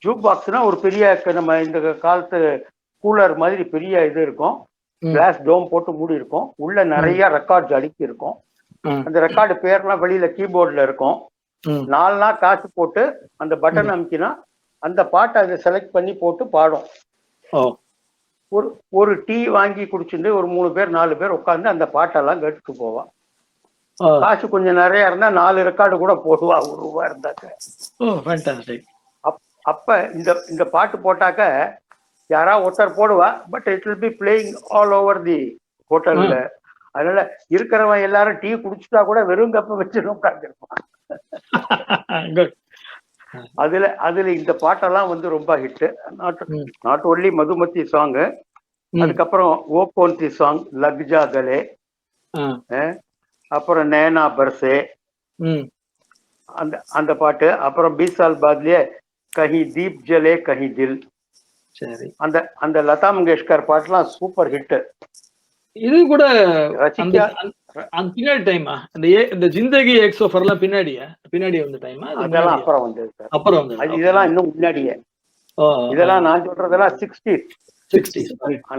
Juke பாக்ஸ்னா ஒரு பெரிய, நம்ம இந்த காலத்து கூலர் மாதிரி பெரிய இது இருக்கும், கிளாஸ் டோம் போட்டு மூடி இருக்கும், உள்ள நிறைய ரெக்கார்ட்ஸ் அடுக்கி இருக்கும். அந்த ரெக்கார்டு பேர்லாம் வெளியில கீபோர்ட்ல இருக்கும். 4 நாள் காசு போட்டு அந்த பட்டன் அமுக்கினா அந்த பாட்டை அதை செலக்ட் பண்ணி போட்டு பாடும். ஒரு டீ வாங்கி குடிச்சுட்டு ஒரு 3 பேர் 4 பேர் உட்காந்து அந்த பாட்டெல்லாம் கேட்டுட்டு போவான். காசு கொஞ்சம் நிறைய இருந்தா 4 ரெக்கார்டு கூட போடுவா, ₹1 இருந்தாக்க. அப்ப இந்த பாட்டு போட்டாக்க யாராவது ஒருத்தர் போடுவா, but it will be playing all over the ஹோட்டல்ல. அதனால இருக்கிறவன் எல்லாரும் டீ குடிச்சுட்டா கூட வெறும் கப்ப வச்சு உட்காந்துருப்பான். அதுல இந்த பாட்டெல்லாம் வந்து ரொம்ப hit. Not only Madhumathi song, அதுக்கப்புறம் ஓ கோன்சி சாங் லக்ஜா கலே, அப்புறம் நேனா பர்சே அந்த பாட்டு, அப்புறம் 20 साल बादले கஹி தீப் ஜலே கஹி தில். சரி, அந்த லதா மங்கேஷ்கர் பாட்டுலாம் சூப்பர் ஹிட். இது கூட பின்னாடி டைமா இந்த ஜிந்தகி எக்ஸோஃபர்லாம் பின்னாடி வந்த டைமா? அதெல்லாம் அப்புறம் வந்தது சார், அப்புறம் வந்தது. இதெல்லாம் இன்னும் முன்னாடியே. இதெல்லாம் நான் சொல்றதெல்லாம் 60s.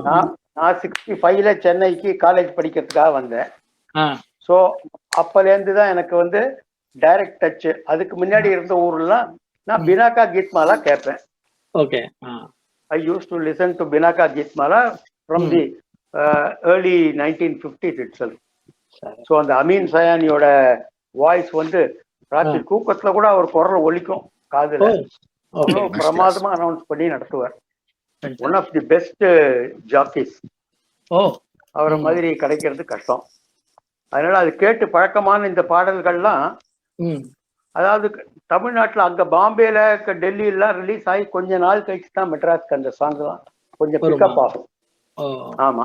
நான் 65ல சென்னைக்கு காலேஜ் படிக்கிறதுக்காக வந்தேன். ஸோ அப்பலேருந்து தான் எனக்கு வந்து டைரக்ட் டச். அதுக்கு முன்னாடி இருந்த ஊர்லாம் நான் பினாக்கா கீத்மாலா கேட்பேன். I used to listen to Binaca Geetmala from the early 1950s itself. So அந்த அமீன் சயானியோட வாய்ஸ் வந்து ராத்திரி தூக்கத்துல கூட அவர் குரல் ஒலிக்கும் காதுல. பிரமாதமா அனௌன்ஸ் பண்ணி நடத்துவார். One of the best jockeys. அவரை மாதிரி கிடைக்கிறது கஷ்டம். அதனால அது கேட்டு பழக்கமான இந்த பாடல்கள்லாம், அதாவது தமிழ்நாட்டுல அங்க பாம்பேல டெல்லியெல்லாம் ரிலீஸ் ஆகி கொஞ்ச நாள் கழிச்சு தான் மெட்ராஸ்க்கு அந்த சாங்லாம் கொஞ்சம் பிக்கப் ஆகும். ஆமா,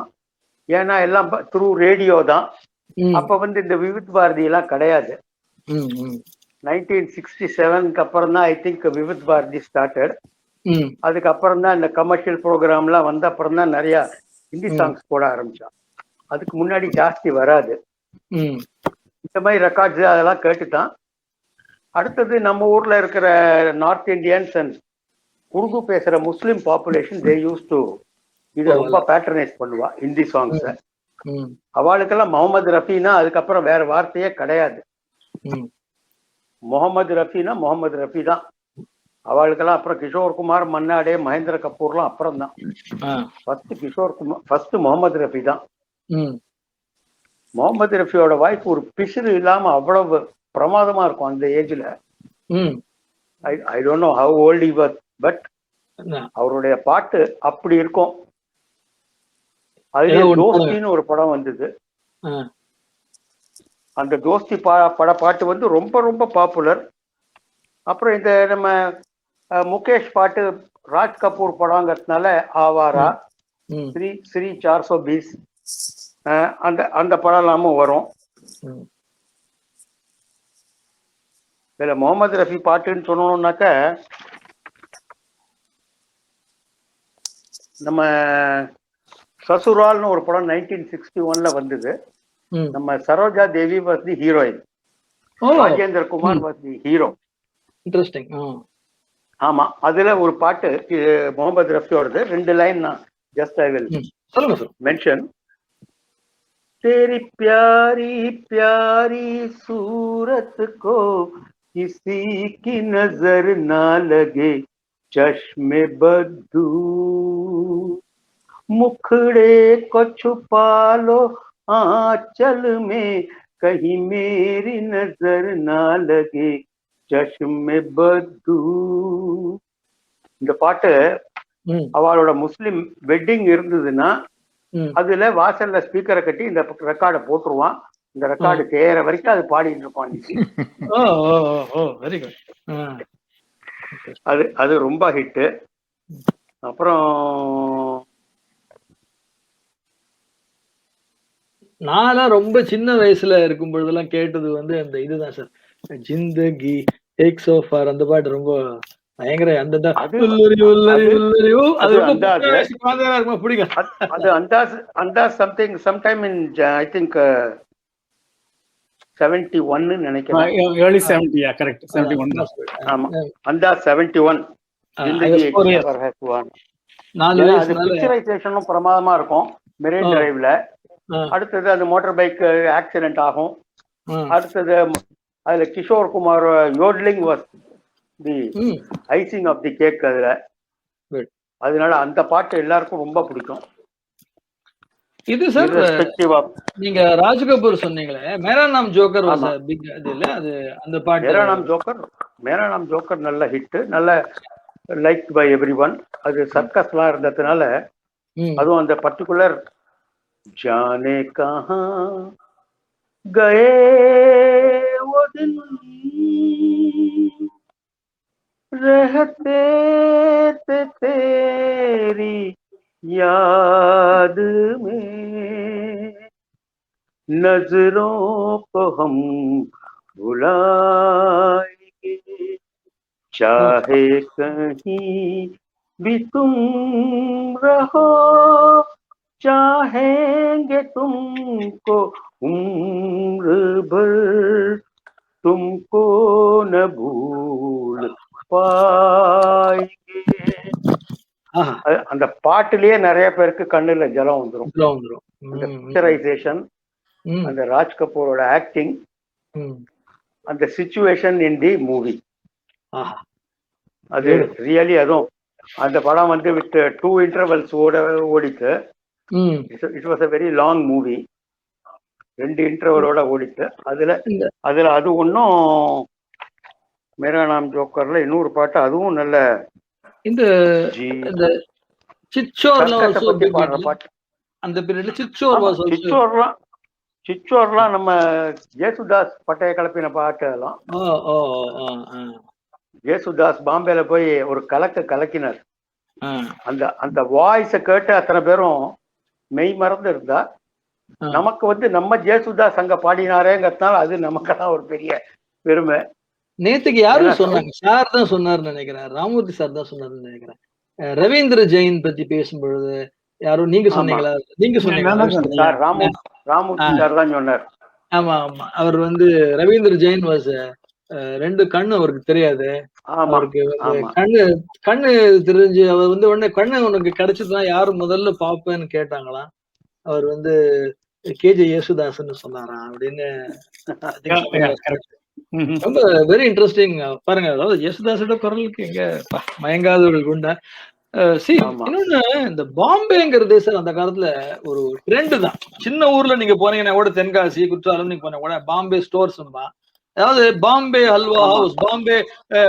ஏன்னா எல்லாம் த்ரூ ரேடியோ தான். அப்ப வந்து இந்த விவித் பாரதி எல்லாம் கிடையாது. 1967க்கு அப்புறம் தான் I think Vividh Bharati started. அதுக்கப்புறம் தான் இந்த கமர்ஷியல் ப்ரோக்ராம்லாம் வந்த அப்புறம் தான் நிறைய ஹிந்தி சாங்ஸ் போட ஆரம்பிச்சான். அதுக்கு முன்னாடி ஜாஸ்தி வராது. இந்த மாதிரி ரெக்கார்ட்ஸ் அதெல்லாம் கேட்டுதான். அடுத்தது நம்ம ஊர்ல இருக்கிற நார்த் இந்தியன்ஸ் அண்ட் உருது பேசுற முஸ்லிம் பாப்புலேஷன் தே யூஸ் டு இதை ரொம்ப பேட்டர்னைஸ் பண்ணுவா ஹிந்தி சாங்ஸ. அவளுக்கெல்லாம் முகமது ரஃபினா அதுக்கப்புறம் வேற வார்த்தையே கிடையாது. முகமது ரஃபி தான் அவளுக்கெல்லாம். அப்புறம் கிஷோர் குமார், மன்னாடே, மகேந்திர கபூர்லாம் அப்புறம் தான். ஃபர்ஸ்ட் முகமது ரஃபி தான். முகமது ரஃபியோட வாய்ஸ் ஒரு பிசுறு இல்லாம அவ்வளவு பிரமாதமா இருக்கும் அந்த ஏஜ்ல. I don't know how old he was, but அவருடைய பாட்டு அப்படி இருக்கும். அதுல தோஸ்தின்னு ஒரு படம் வந்தது. அந்த தோஸ்தி பாட்டு வந்து ரொம்ப ரொம்ப பாப்புலர். அப்புறம் இந்த நம்ம முகேஷ் பாட்டு ராஜ் கபூர் படங்கிறதுனால ஆவாரா, ஸ்ரீ 420 அந்த படம் எல்லாமும் வரும். இதுல முகமது ரஃபி பாட்டுன்னு சொன்னோம்னாக்க நம்ம சசுரால்னு ஒரு படம் 1961ல வந்தது. நம்ம Saroja Devi was the heroine, Rajendra Kumar was the hero. Interesting. ஆமா, அதுல ஒரு பாட்டு முகமது ரஃபியோடது 2 லைன் நான் ஜஸ்ட் ஐ வில் சொல்லுங்க சார். mention तेरी प्यारी प्यारी सूरत को किसी की नजर ना लगे चश्मे बद्दू मुखड़े को छुपा लो आंचल में कहीं मेरी नजर ना लगे चश्मे बद्दू. இந்த பாட்டு அவளோட முஸ்லிம் வெட்டிங் இருந்ததுன்னா அதுல வாசல்ல ஸ்பீக்கரை கட்டி இந்த ரெக்கார்டை போட்டுருவான். இந்த ரெக்கார்டு தேற வரைக்கும் அது பாடிட்டு இருப்பான். அது அது ரொம்ப ஹிட்டு. அப்புறம் நான்லாம் ரொம்ப சின்ன வயசுல இருக்கும் பொழுதெல்லாம் கேட்டது வந்து அந்த இதுதான் sir, Zindagi take so for. அந்த பாட்டு ரொம்ப பயங்கர அந்த பிடிக்கும். அது Andaz something sometime in I think 71 நினைக்கிறேன். early 70 கரெக்ட் 71 தான். ஆமா அந்தாஸ் 71 ஜிந்தகி has won. அது பிக்சரைசேஷனும் பிரமாதமா இருக்கும். மெரைன் டிரைவ்ல அடுத்தது அது மோட்டார் பைக் ஆக்சிடென்ட் ஆகும். அடுத்தது அதுல Kishore Kumar yodelling was the icing of the cake அதுல. அதனால அந்த பாட்டு எல்லாருக்கும் ரொம்ப பிடிக்கும். இது சார் நீங்க ராஜ் கபூர் சொன்னீங்களே மேரா நாம் ஜோக்கர் பிக் அது இல்ல, அது அந்த பாட்டு மேரா நாம் ஜோக்கர் நல்ல ஹிட், நல்ல லைக் பை எவ்ரிவன். அது சர்க்கஸ்லாம் இருந்ததுனால அதுவும் அந்த பர்டிகுலர் जाने कहाँ गए वो दिन रहते थे तेरी याद में नजरों को हम भुलाएंगे चाहे कहीं भी तुम रहो चाहेंगे तुमको उम्र भर तुमको न भूल पाएंगे. அந்த பாட்டிலேயே நிறைய பேருக்கு கண்ணுல ஜலம் வந்துரும். அந்த பிக்சரைசேஷன், அந்த ராஜ் கபூரோட ஆக்டிங், அந்த சிச்சுவேஷன் இன் தி மூவி, அது ரியலி அதுவும் அந்த படம் வந்து வித் 2 இன்டர்வல்ஸ் ஓடிட்டு. It was a very long movie. 2 இன்டர்வலோட ஓடிட்டு. அதுல அது ஒன்றும் மேரா நாம் ஜோக்கர்ல இன்னொரு பாட்டு அதுவும் நல்ல இந்த சிச்சோர்லாம் நம்ம ஜேசுதாஸ் பட்டைய கலப்பின பாட்டு. அதெல்லாம் ஜேசுதாஸ் பாம்பேல போய் ஒரு கலக்கினார். அந்த அந்த வாய்ஸ கேட்டு அத்தனை பேரும் மெய் மறந்து இருந்தா நமக்கு வந்து நம்ம ஜேசுதாஸ் அங்க பாடினாரேங்கிறதுனால அது நமக்கெல்லாம் ஒரு பெரிய பெருமை. நேத்துக்கு யாரும் சொன்னாங்க, சார் தான் சொன்னார்னு நினைக்கிறேன், ராமூர்த்தி சார் தான் சொன்னார்னு நினைக்கிறேன், ரவீந்திர ஜெயின் பத்தி பேசும்பொழுது யாரும் நீங்க சொன்னீங்களா? நீங்க சொன்னீங்களா? ராமூர்த்தி சார் தான் சொன்னார். ஆமா ஆமா, அவர் வந்து ரவீந்திர ஜெயின் வாஸ் 2 கண்ணு அவருக்கு தெரியாது. அவருக்கு கண்ணு தெரிஞ்சு அவர் வந்து உடனே கண்ணு உனக்கு கிடைச்சதுதான் யாரு முதல்ல பாப்பேன்னு கேட்டாங்களாம். அவர் வந்து கேஜே யேசுதாஸ்ன்னு சொன்னாராம் அப்படின்னு. ரொம்ப வெரி இன்ட்ரெஸ்டிங் பாருங்க. அதாவது யேசுதாஸோட குரலுக்கு எங்க மயங்காதவர்கள் உண்டா? இன்னொன்னு இந்த பாம்பேங்கிறது சார் அந்த காலத்துல ஒரு ட்ரெண்ட் தான். சின்ன ஊர்ல நீங்க போனீங்கன்னா கூட, தென்காசி குற்றாலம் நீங்க போனா கூட பாம்பே ஸ்டோர்ஸ் தான். அதாவது பாம்பே ஹல்வா ஹவுஸ், பாம்பே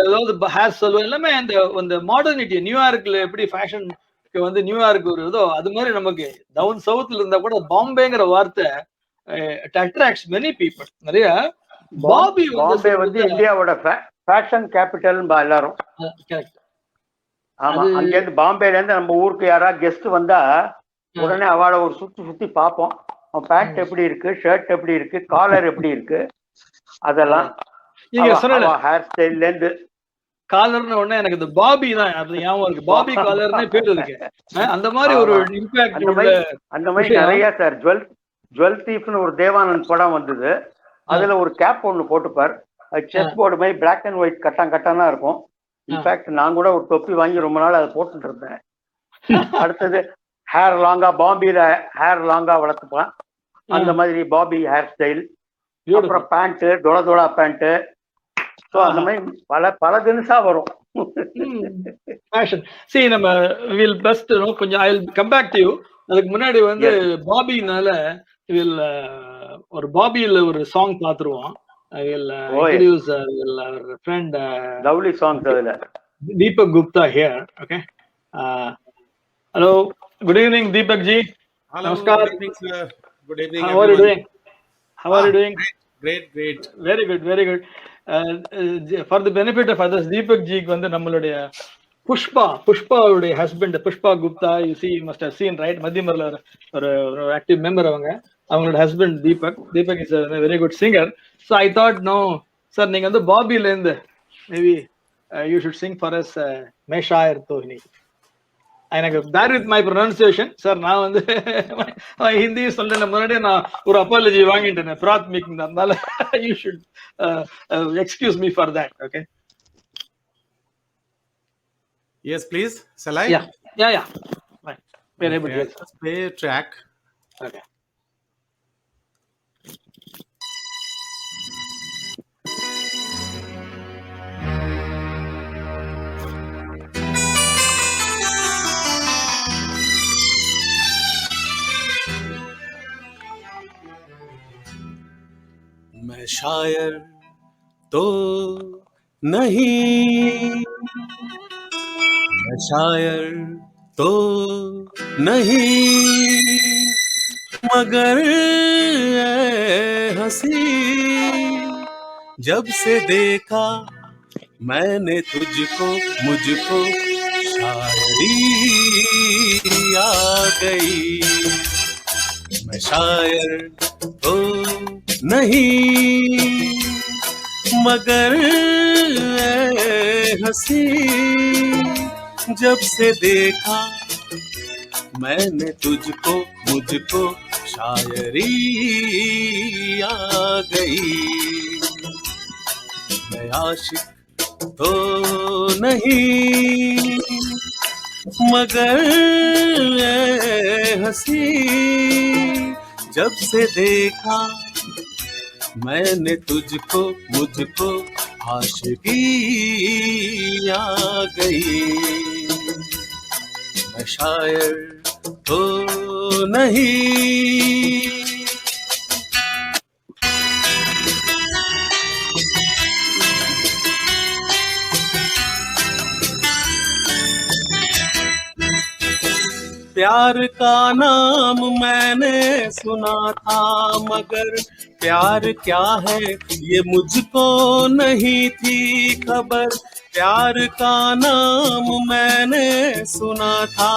அதாவது ஹேர் சலூன் எல்லாமே அந்த மாடர்னிட்டி. நியூயார்க்ல எப்படி ஃபேஷனுக்கு வந்து நியூயார்க் ஒரு இதோ அது மாதிரி நமக்கு டவுன் சவுத்ல இருந்தா கூட பாம்பேங்கிற வார்த்தை அட்ராக்ட்ஸ் மெனி பீப்புள். நிறைய பாம்பே வந்து இந்தியாவோட ஃபேஷன் கேபிட்டல் எல்லாரும். ஆமா, அங்க இருந்து பாம்பேல இருந்து நம்ம ஊருக்கு யாராவது கெஸ்ட் வந்தா உடனே அவளை ஒரு சுத்தி பார்ப்போம். அவன் பேண்ட் எப்படி இருக்கு, ஷர்ட் எப்படி இருக்கு, காலர் எப்படி இருக்கு, அதெல்லாம் ஹேர் ஸ்டைல்ல இருந்து. காலர்னு உடனே எனக்கு இந்த பாபி தான் ஞாபகம் இருக்கு. பாபி காலர்னே பேர் இருக்கு. அந்த மாதிரி ஒரு இம்பாக்ட் அந்த மாதிரி நிறைய சார். ஜுவல் தீஃப்னு ஒரு தேவானந்த் படம் வந்தது. அதுல ஒரு கேப் ஒண்ணு போட்டுப்பார். செஸ் போர்டு மாதிரி பிளாக் அண்ட் ஒயிட் கட்டானா இருக்கும். இன்ஃபேக்ட் நான் கூட ஒரு தொப்பி வாங்கி ரொம்ப நாள் அதை போட்டுட்டு இருந்தேன். அடுத்தது ஹேர் லாங்கா, பாம்பியில ஹேர் லாங்கா வளர்த்துப்பான், அந்த மாதிரி பாபி ஹேர் ஸ்டைல். அப்புறம் பேண்ட், டொலா பேண்ட். ஸோ அந்த மாதிரி பல தினசா வரும். ஃபேஷன். See, நம்ம வில் பெஸ்ட் கொஞ்சம் I will come back to you. அதுக்கு முன்னாடி வந்து பாபினால வில் ஒரு பாபியில ஒரு சாங் பாத்துருவோம். I will introduce our friend lovely songs அதுல. Deepak Gupta here. Okay. Hello. Good evening, Deepak ji. Hello. Namaskar. Good evening, sir. Good evening. How are you doing? How are you doing? Great. Very good, very good. For the benefit of others, Deepak ji வந்து நம்மளுடைய புஷ்பாவுடைய husband, Pushpa Gupta. You see, you must have seen, right? மத்தியமரில் ஒரு active member அவங்களோட husband Deepak is a very good singer. So I thought, no sir, நீங்க வந்து பாபில இருந்து maybe you should sing for us மேஷாயர் தோஹினி. எனக்கு பேர் வித் மை ப்ரொனன்சியேஷன் சார். நான் வந்து ஹிந்தி சொல்றேன், முன்னாடியே நான் ஒரு அப்பாலஜி வாங்கிட்டேன் பிராத்மிக். அதனால you should excuse me for that. Okay? Yes, please. Shall I? Yeah. Right. We're able to. Let's play a track. Okay. मैं शायर तो नहीं, मैं शायर तो नहीं, मगर हंसी जब से देखा मैंने तुझको, मुझको शायरी आ गई। मैं शायर तो नहीं, मगर हंसी जब से देखा मैंने तुझको, मुझको शायरी आ गई। मैं आशिक तो नहीं, मगर हंसी जब से देखा मैंने तुझको, मुझको आशिकी आ गई। मैं शायर तो नहीं। प्यार का नाम मैंने सुना था, मगर प्यार क्या है ये मुझको नहीं थी खबर। प्यार का नाम मैंने सुना था,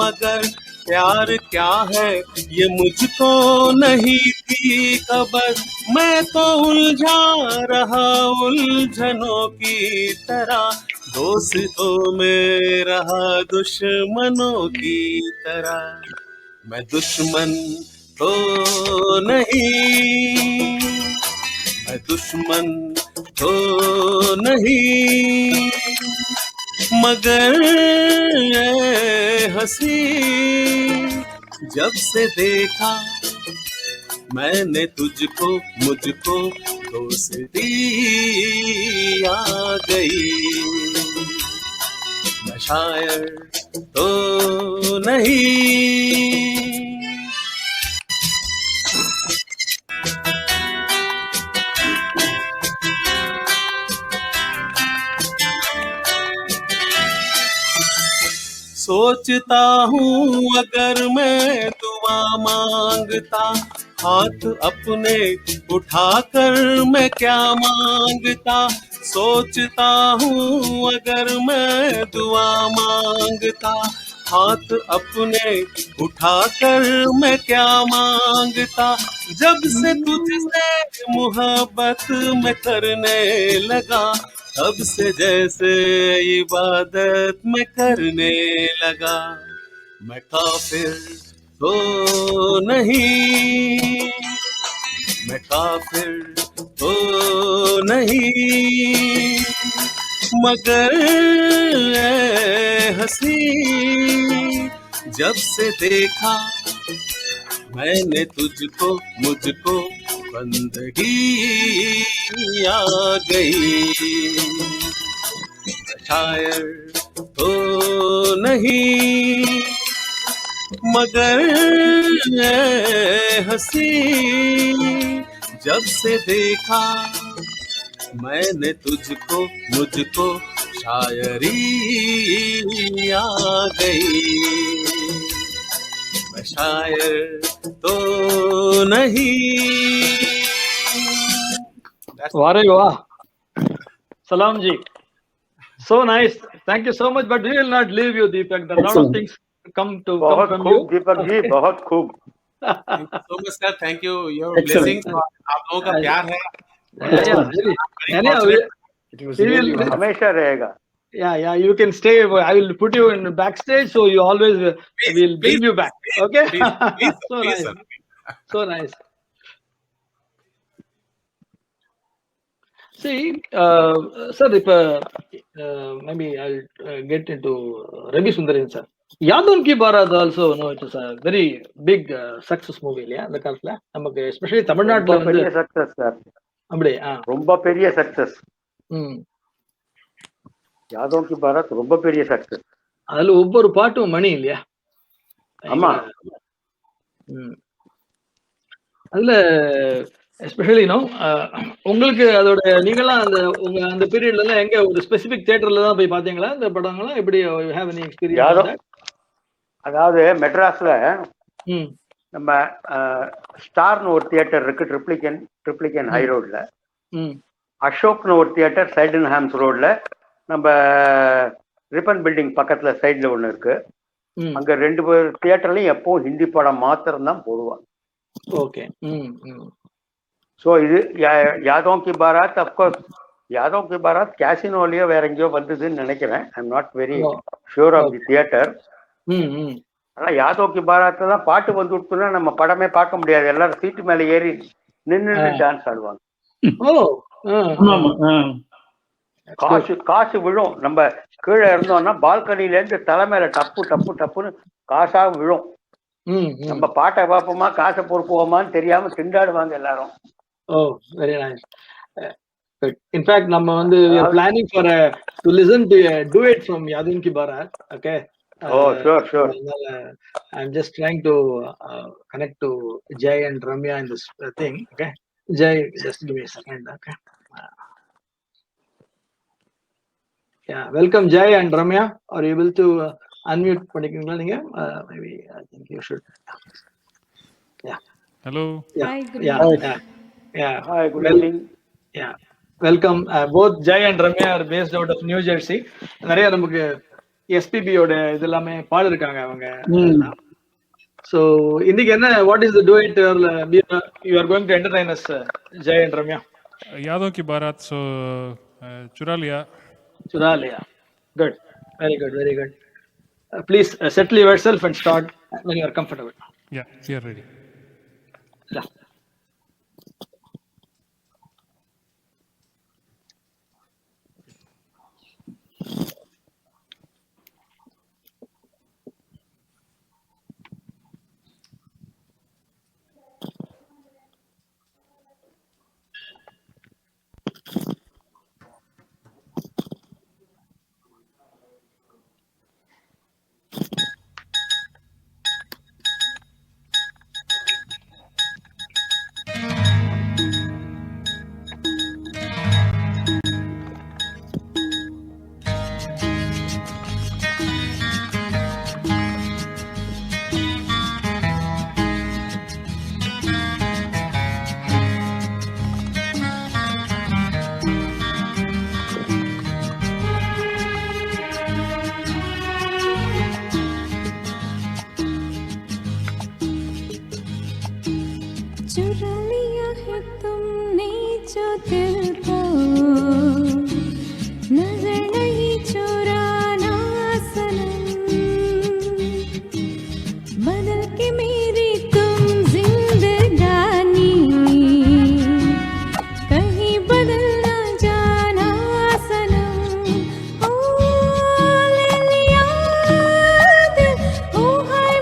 मगर प्यार क्या है ये मुझको नहीं थी खबर। मैं तो उलझा रहा उलझनों की तरह, दोस्तों में रहा दुश्मनों की तरह। मैं दुश्मन तो नहीं, मैं दुश्मन तो नहीं, मगर हंसी जब से देखा मैंने तुझको, मुझको दोस्ती आ गई। मैं शायर तो नहीं। सोचता हूँ अगर मैं दुआ मांगता, हाथ अपने उठाकर मैं क्या मांगता। सोचता हूँ अगर मैं दुआ मांगता, हाथ अपने उठाकर मैं क्या मांगता। जब से तुझसे मोहब्बत में करने लगा, तब से जैसे इबादत में करने लगा। मैं काफिर तो नहीं, मैं काफिर तो नहीं, मगर हंसी जब से देखा मैंने तुझको मुझको बंदगी आ गई। शायर तो नहीं मगर हंसी, जब से देखा मैंने तुझको मुझको शायरी आ गई। मैं शायर तो नहीं। वारे वाह, सलाम जी, so nice, thank you so much, but we will not leave you, Deepak. There are a lot of things come बहुत from you. खूब दीपक जी, बहुत खूब। Thank you so much, sir. Thank you. Your Excellent. blessings, आप लोगों का प्यार है। Yeah, really. Anyhow, It was we really will, wonderful. हमेशा रहेगा। yeah, you can stay. I will put you in backstage, so you always will bring you back. Okay. Please, So please, nice, sir. so nice. See, sir, if maybe I'll get into Ravi Sundaran, sir. Yadon Ki Barat also, no, it is a very big success movie, yeah, the காலத்துல நமக்கு especially ரொம்ப தமிழ்நாட்டுல வந்து பெரிய success sir, அப்படியே ரொம்ப பெரிய success. ம் யாதவ் கி பாரத் ரொம்ப பெரிய சக்சஸ்। அதுல ஒவ்வொரு பாட்டும் மணி இல்லையா? ஆமா, ம் அதுல எஸ்பெஷலி உங்களுக்கு அதோட நீங்களாம் உங்க அந்த பீரியட்ல எல்லாம் எங்க ஒரு ஸ்பெசிபிக் தியேட்டர்ல தான் போய் பாத்தீங்களா இந்த படங்கள்லாம்? எப்படி ஹேவ் எனி எக்ஸ்பீரியன்ஸ்? யாதவ் அதாவது மெட்ராஸ்ல ம் நம்ம ஸ்டார்னு ஒரு தியேட்டர் இருக்கு, ட்ரிப்ளிகன் ஹை ரோட்ல. ம் அசோக்னு ஒரு தியேட்டர் சைடன் ஹாம்ஸ் ரோட்ல, நம்ம ரிப்பன் பில்டிங் பக்கத்துல சைட்ல ஒண்ணு இருக்கு. ம் அங்க ரெண்டு பேர் தியேட்டர்லயும் எப்பவும் ஹிந்தி படம் மாத்திரம் தான் போடுவாங்க. ஓகே. ம் ம் ஸோ இது யாதவ் கி பாராத், அப்கோர்ஸ் யாதவ் கி பாராத் கேசினோலயோ வேற எங்கேயோ வந்ததுன்னு நினைக்கிறேன். I am not very sure of the theatre. ம் ம் ஆனா யாதவ் கி பாராத்ல தான் பாட்டு வந்து விட்டுனா நம்ம படமே பார்க்க முடியாது. எல்லாரும் சீட்டு மேல ஏறி நின்று டான்ஸ் ஆடுவாங்க. ஓ காசு விழும். நம்ம கீழே இருந்தோம்னா பால்கனில இருந்து தலை மேல டப்பு டப்பு டப்புன்னு காசா விழும். நம்ம பாட்டை பார்ப்போமா காசை பொறுப்போமான்னு தெரியாம திண்டாடுவாங்க எல்லாரும். ஓ வெரி நைஸ். இன்ஃபேக்ட் நம்ம வந்து we are planning for to listen to a duet from Yadun Ki Barat. Okay. Oh, sure. I'm just trying to connect to Jay and Ramya in this thing. Okay. Jay, just give me a second. Okay. Yeah, welcome Jay and Ramya. Are you able to unmute பண்ணிக்கிறீங்களா நீங்க? Maybe I think you should. Yeah. Hello. Yeah. Hi, good evening. Yeah. Hi, good evening. Yeah. Welcome. Both Jay and Ramya are based out of New Jersey. நிறைய நமக்கு SPB ஓட இது எல்லாமே பாடிருக்காங்க அவங்க. So இன்னைக்கு என்ன, what is the duet you are going to entertain us, Jay and Ramya? Yadon Ki Barat, so Chura Liya. Good. Very good, very good. Please settle yourself and start when you are comfortable. Yeah, we are ready. Yeah. चुरा लिया है तुमने जो दिल को, नजर नहीं चुराना सनम, बदल के मेरी तुम जिंदगानी, कहीं बदल ना जाना सनम। ओ ले लिया दिल, ओ हाय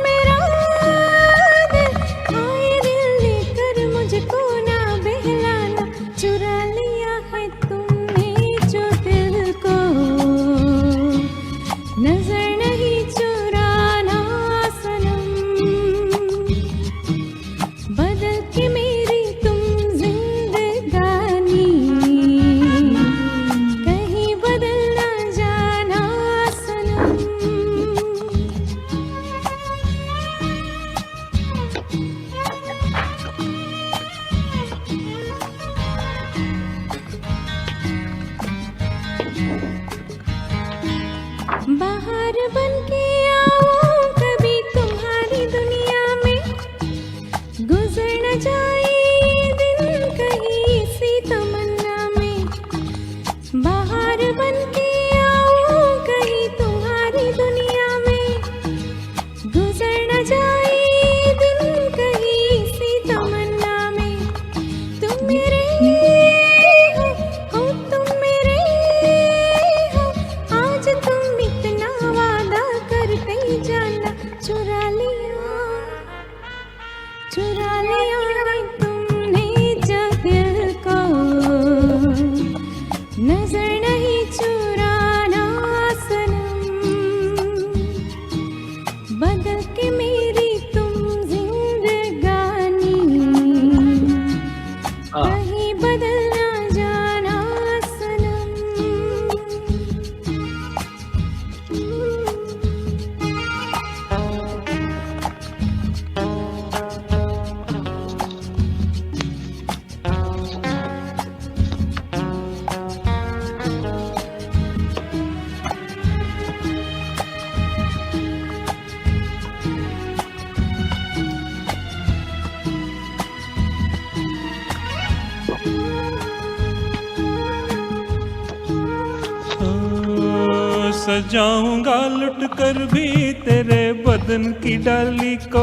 सजाऊंगा लुट कर भी तेरे बदन की डाली को,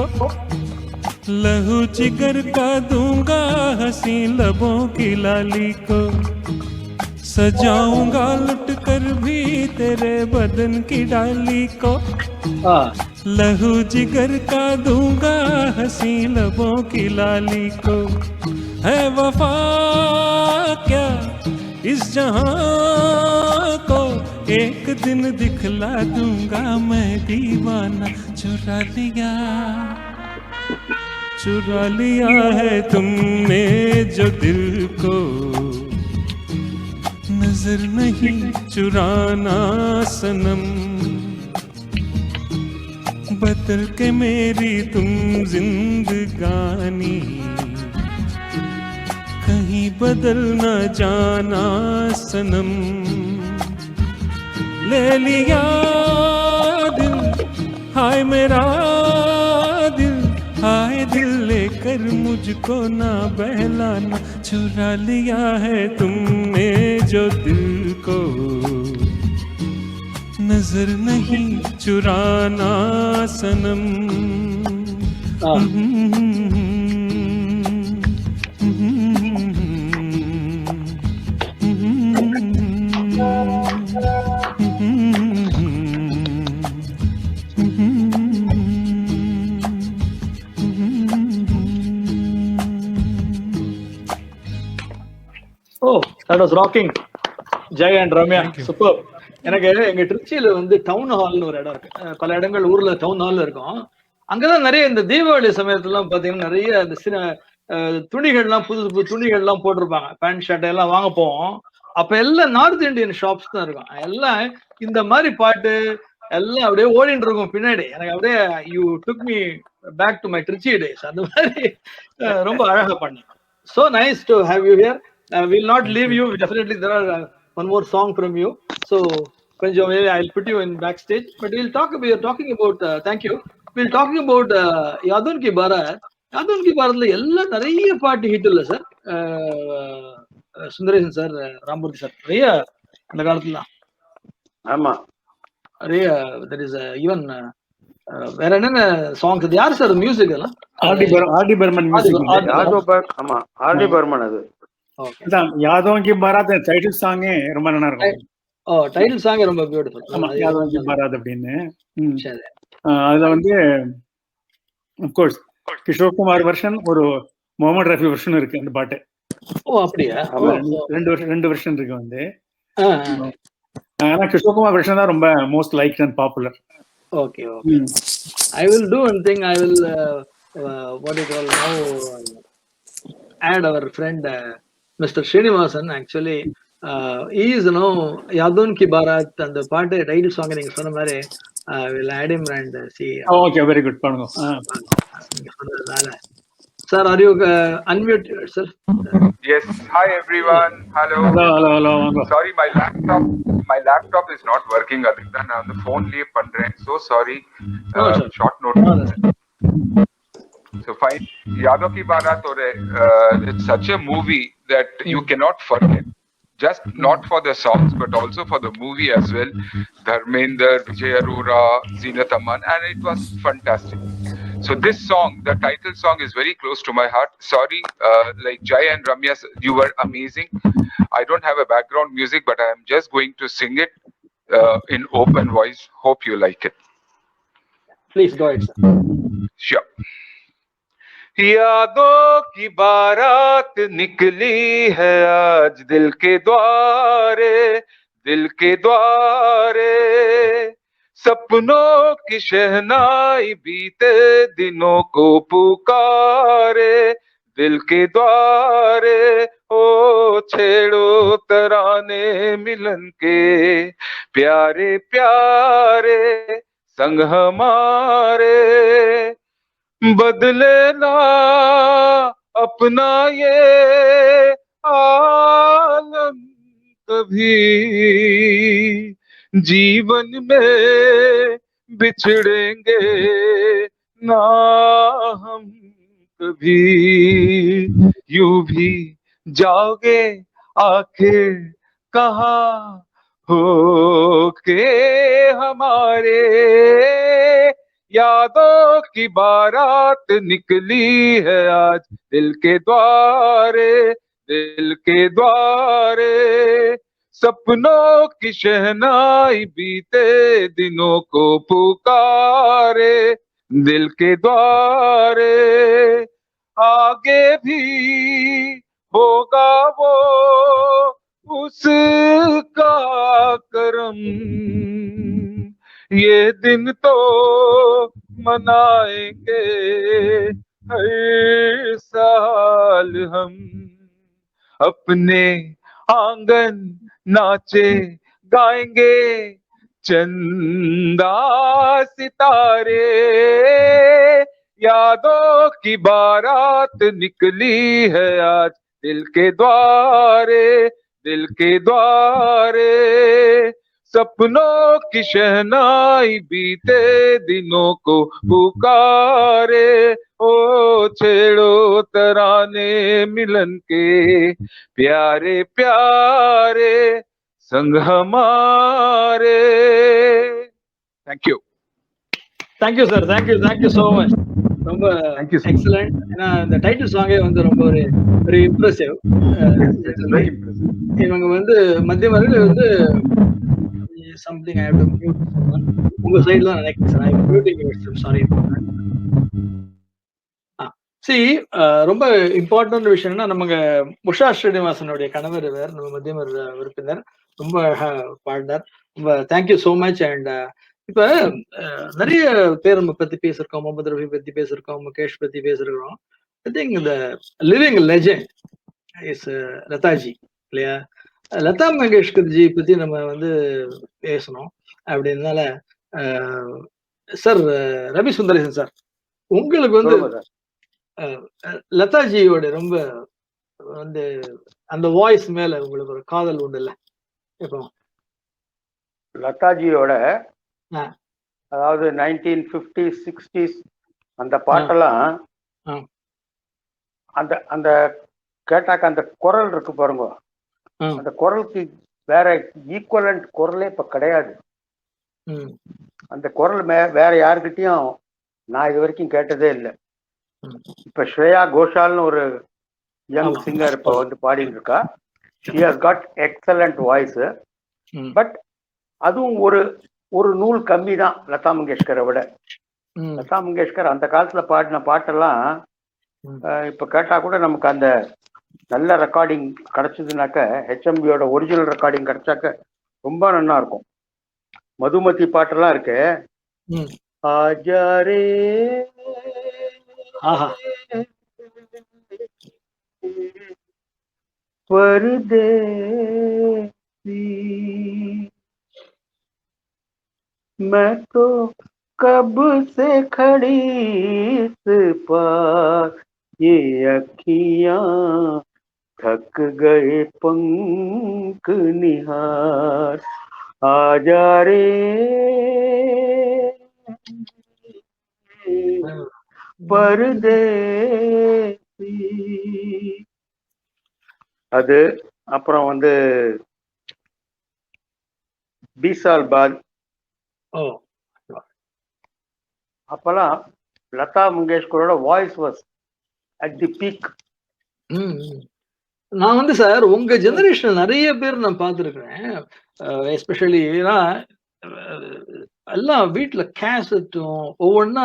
लहू जिगर का दूंगा हंसी लबों की लाली को। सजाऊंगा लुट कर भी तेरे बदन की डाली को, लहू जिगर का दूंगा हंसी लबों की लाली को। है वफा क्या इस जहां को, एक दिन दिखला दूंगा मैं दीवाना। चुरा लिया है तुमने जो दिल को, नजर नहीं चुराना सनम। बदल के मेरी तुम जिंदगानी, कहीं बदल न जाना सनम। ले लिया दिल हाय मेरा दिल, हाय दिल लेकर मुझको ना बहलाना। चुरा लिया है तुमने जो दिल को, नजर नहीं चुराना सनम। Oh, that was rocking. Jay and Ramya, superb. எனக்கு எங்க திருச்சியில வந்து டவுன் ஹால்னு ஒரு இடம் இருக்கு. பல இடங்கள் ஊர்ல டவுன் ஹால் இருக்கும். அங்கதான் நிறைய இந்த தீபாவளி சமயத்துல பாத்தீங்கன்னா நிறைய இந்த துணிகள்லாம் புது புது துணிகள்லாம் போட்டிருப்பாங்க. பேண்ட் ஷர்ட் எல்லாம் வாங்க போவோம். அப்ப எல்லாம் நார்த் இந்தியன் ஷாப்ஸ் தான் இருக்கும். எல்லாம் இந்த மாதிரி பாட்டு எல்லாம் அப்படியே ஓடிட்டு இருக்கும் பின்னாடி. எனக்கு அப்படியே you took me back to my Trichy days. அந்த மாதிரி ரொம்ப அழகா பண்ணீங்க. So nice to have you here. We'll not leave you. Definitely there are one more song from you. So maybe I'll put you in backstage. But we're talking about thank you. We're talking about Yadun Ki Barat. Yadun Ki Baratla ella nariya paatu hit illa sir. Sundaresan sir, Ramurthy sir. Nariya அந்த காலத்துல. ஆமா. நariya there is even வேற என்னென்ன songs இது யார் sir music எல்லாம்? RD Burman music. ஆமா RD Burman அது. அதான் யாதோன் கி பாராத் டைட்டில் சாங்கே ரொம்ப நல்லா இருக்கும். டைட்டில் சாங் ரொம்ப பியூட்டிஃபுல். ஆமா யாதோன் கி பாராத் அப்படின்னு. அதுல வந்து of course Kishore Kumar version, ஒரு முகமது ரஃபி வெர்ஷன் இருக்கு அந்த பாட்டு. ஓ அப்படியே? ரெண்டு வெர்ஷன் இருக்கு வந்து. ஆனா கிஷோர் குமார் வெர்ஷன் தான் ரொம்ப most liked and popular. Okay. I will do one thing. I will what do you call now add our friend Mr. Srinivasan. Actually he is Yadun Ki Barat and the part title song நீங்க சொன்ன மாதிரி will add him and see. Okay, very good. பண்ணுங்க. Sir, are you unmute yourself? Yes. Hi everyone. Hello. Sorry, my laptop is not working. Aditya, நான் அந்த phoneலயே பண்றேன். So sorry. Short notice. So fine. Yadon Ki Barat it's such a movie that you cannot forget. Just not for the songs, but also for the movie as well. Dharmender, Vijay Arora, Zeenat Aman, and it was fantastic. So this song, the title song, is very close to my heart. Sorry, like Jai and Ramya, you were amazing. I don't have a background music, but I am just going to sing it in open voice. Hope you like it. Please go ahead, sir. Sure. यादों की बारात निकली है आज दिल के द्वारे, सपनों की शहनाई बीते दिनों को पुकारे, दिल के द्वारे ओ छेड़ो तराने मिलन के, प्यारे प्यारे संग हमारे, बदले ना अपना ये आलम कभी, जीवन में बिछड़ेंगे ना हम कभी, यूं भी जाओगे आखिर कहाँ हो के हमारे यादों की बारात निकली है आज दिल के द्वारे, दिल के द्वारे। सपनों की शहनाई बीते दिनों को पुकारे, दिल के द्वारे। आगे भी होगा वो उसका करम, ये दिन तो मनाएंगे हर साल हम। अपने आंगन नाचे गाएंगे चंदा सितारे, यादों की बारात निकली है आज दिल के द्वारे, दिल के द्वारे। सपनों की शहनाई बीते दिनों को पुकारे, ओ छेड़ो तराने मिलन के प्यारे प्यारे संग हमारे। Thank you, thank you sir, thank you so much. ரொம்ப எக்ஸலண்ட். ஏன்னா இந்த டைட்டில் சாங்கே வந்து ரொம்ப ஒரு வெரி இம்ப்ரெசிவ். இவங்க வந்து மத்தியமர்கள் வந்து something I have to mute. உங்க சைடுல தான் நினைக்கிறேன். ஐ அம் மியூட்டிங் யுவர், சாரி. ரொம்ப இம்பார்ட்டன்ட் விஷயம்னா நமக்கு உஷா ஸ்ரீனிவாசனுடைய கணவர் வேறு நம்ம மத்தியமர் உறுப்பினர், ரொம்ப பாடினார். ரொம்ப தேங்க்யூ ஸோ மச். அண்ட் இப்ப நிறைய பேர் நம்ம பத்தி பேசிருக்கோம், முகமது ரஃபி பத்தி பேசிருக்கோம், முகேஷ் பத்தி பேசிருக்கிறோம். ஐ திங்க் இந்த லிவிங் லெஜெண்ட் இஸ் லதாஜி இல்லையா? லதா மங்கேஷ்கர் ஜி பத்தி நம்ம வந்து பேசணும். அப்படின்னால சார், ரவி சுந்தரேசன் சார், உங்களுக்கு வந்து லதாஜியோட ரொம்ப வந்து அந்த வாய்ஸ் மேல உங்களுக்கு ஒரு காதல் உண்டு இல்ல? இப்போ லதாஜியோட அதாவது 1950s 60s அந்த பாட்டெல்லாம் அந்த அந்த கேட்டாக்க அந்த குரல் இருக்கு பாருங்க, அந்த குரலுக்கு வேற ஈக்குவலண்ட் குரலே இப்ப கிடையாது. அந்த குரல் வேற யாருக்கிட்டையும் நான் இது வரைக்கும் கேட்டதே இல்லை. இப்ப ஸ்ரேயா கோஷால்னு ஒரு யங் சிங்கர் இப்ப வந்து பாடிட்டு இருக்கா. she has got excellent voice, but அதுவும் ஒரு ஒரு நூல் கம்மி தான் லதா மங்கேஷ்கரை விட. லதா மங்கேஷ்கர் அந்த காலத்துல பாடின பாட்டெல்லாம் இப்ப கேட்டா கூட நமக்கு அந்த நல்ல ரெக்கார்டிங் கிடைச்சதுனாக்க, ஹெச்எம்பியோட ஒரிஜினல் ரெக்கார்டிங் கிடைச்சாக்க ரொம்ப நல்லா இருக்கும். மதுமதி பாட்டெல்லாம் இருக்கு. ஆஜாரே परदेसी मैं तो कब से खड़ी इस पार, ये अखियां थक गए पंख निहार, आजा रे परदेसी. அது அப்புறம் வந்து 20 साल बाद அப்பெல்லாம் லதா மங்கேஷ்கரோட voice was at the peak. நான் வந்து சார் உங்க ஜெனரேஷன் நிறைய பேர் நான் பார்த்துருக்கிறேன். எஸ்பெஷலி எல்லாம் வீட்டுல கேசட்டும் ஒவ்வொன்னா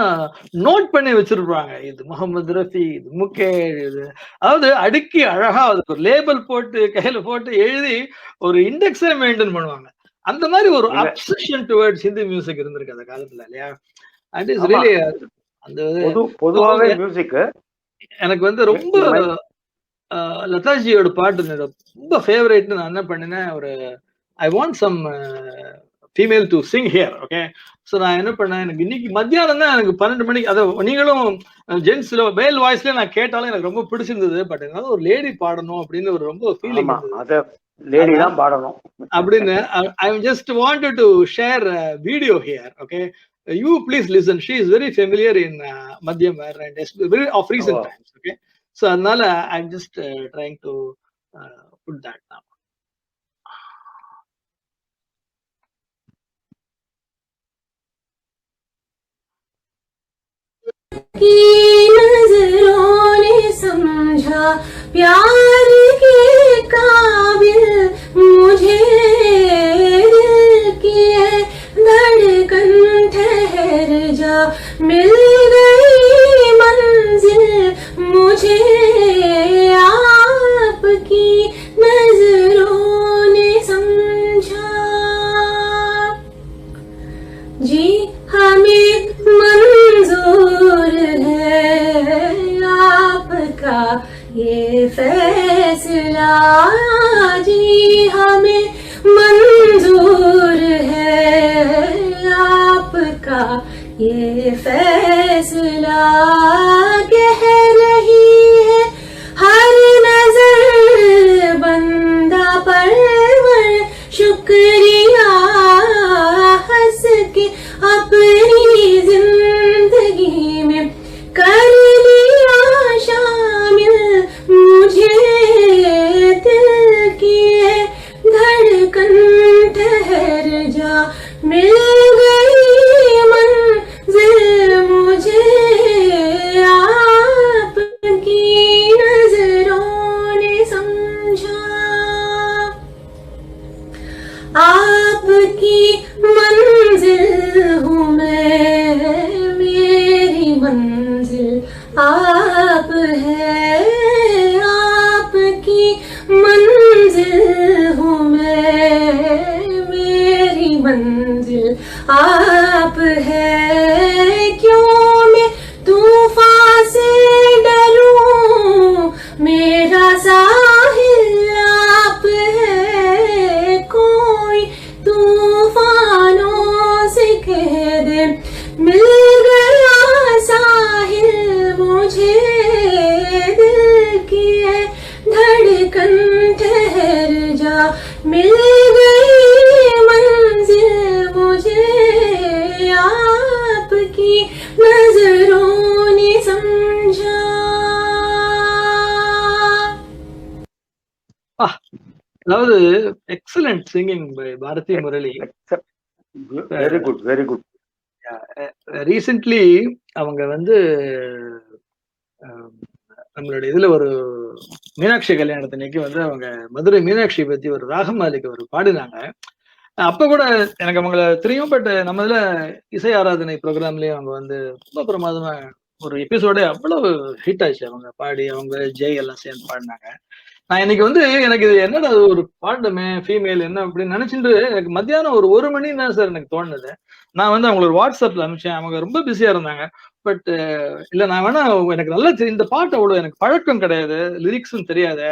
நோட் பண்ணி வச்சிருப்பாங்க. இது முகமது ரஃபி, இது முகேஷ், இது அதாவது அடுக்கி அழகா அதுக்கு ஒரு லேபிள் போட்டு கையில போட்டு எழுதி ஒரு இண்டெக்ஸே மெயின்டைன் பண்ணுவாங்க. அந்த மாதிரி ஒரு அப்சஷன் டுவர்ட்ஸ் ஹிந்தி மியூசிக் இருந்திருக்கு அந்த காலத்துல இல்லையா? அண்ட் இஸ் ரியலி அந்த பொதுவாகவே மியூசிக் எனக்கு வந்து ரொம்ப லதாஜியோட பாட்டு ரொம்ப ஃபேவரேட்னு நான் என்ன பண்ணினேன், ஒரு I want some female to sing here. Okay, so நான் என்ன பண்ணேன், எனக்கு இன்னைக்கு மத்தியானம் தான் எனக்கு 12 மணிக்கு, அதை நீங்களும் ஜென்ஸ்ல மேல் வாய்ஸ்ல நான் கேட்டாலும் எனக்கு ரொம்ப பிடிச்சிருந்தது. பட் என்னால ஒரு லேடி பாடணும் அப்படின்னு ஒரு ரொம்ப ஃபீலிங் அப்படின்னு I just wanted to share video here. Okay, you please listen. She is very familiar in Madhyamar and very of recent times. Okay, so அதனால I am just trying to put that now. की नजरों ने समझा प्यार के काबिल मुझे, दिल की है धड़कन ठहर जा, मिल गई मंजिल मुझे, आपकी नजरों ने समझा। जी हमें मंजूर है आपका ये फैसला, जी हमें मंजूर है आपका ये फैसला। कह रही है हर नजर बंदा परवर शुक्रिया, हंस के अपनी जिंदगी में कर लिया शामिल मुझे, दिल की है धड़कन ठहर जा, मिल गई मंजिल मुझे, आपकी नजरों ने समझा। आपकी मंजिल हूँ मैं, मेरी मंजिल आप है, आपकी मंजिल हूँ मैं, मेरी मंजिल आप है। क्यों मैं तूफान से डरूं, मेरा साहिल आप है, कोई तूफानों से कह दे मिल गया साहिल मुझे, दिल की है धड़कन ठहर जा, मिल गई मंजिल मुझे, आपकी नजरों ने समझा। அதாவது excellent singing by Bharathi Murali. Very good, very good. Recently அவங்க வந்து நம்மளுடைய இதுல ஒரு மீனாட்சி கல்யாணத்தன்னைக்கு வந்து அவங்க மதுரை மீனாட்சி பத்தி ஒரு ராகமாலிக்கு ஒரு பாடினாங்க. அப்ப கூட எனக்கு அவங்கள தெரியும், பட் நம்ம இதுல இசை ஆராதனை ப்ரோக்ராம்லயே அவங்க வந்து ரொம்ப பிரமாதமா ஒரு எபிசோடே அவ்வளவு ஹிட் ஆச்சு. அவங்க பாடி அவங்க ஜெய் எல்லாம் சேர்ந்து பாடினாங்க. நான் இன்னைக்கு வந்து எனக்கு இது என்னடா ஒரு பாட்டுமே ஃபீமேல் என்ன அப்படின்னு நினைச்சிட்டு எனக்கு மத்தியானம் ஒரு மணி தான் சார் எனக்கு தோணுது. நான் வந்து அவங்களுக்கு ஒரு வாட்ஸ்அப்ல அனுப்பிச்சேன். அவங்க ரொம்ப பிஸியா இருந்தாங்க. பட் இல்ல நான் வேணா எனக்கு நல்லா இந்த பாட்டு அவ்வளவு எனக்கு பழக்கம் கிடையாது, லிரிக்ஸும் தெரியாது,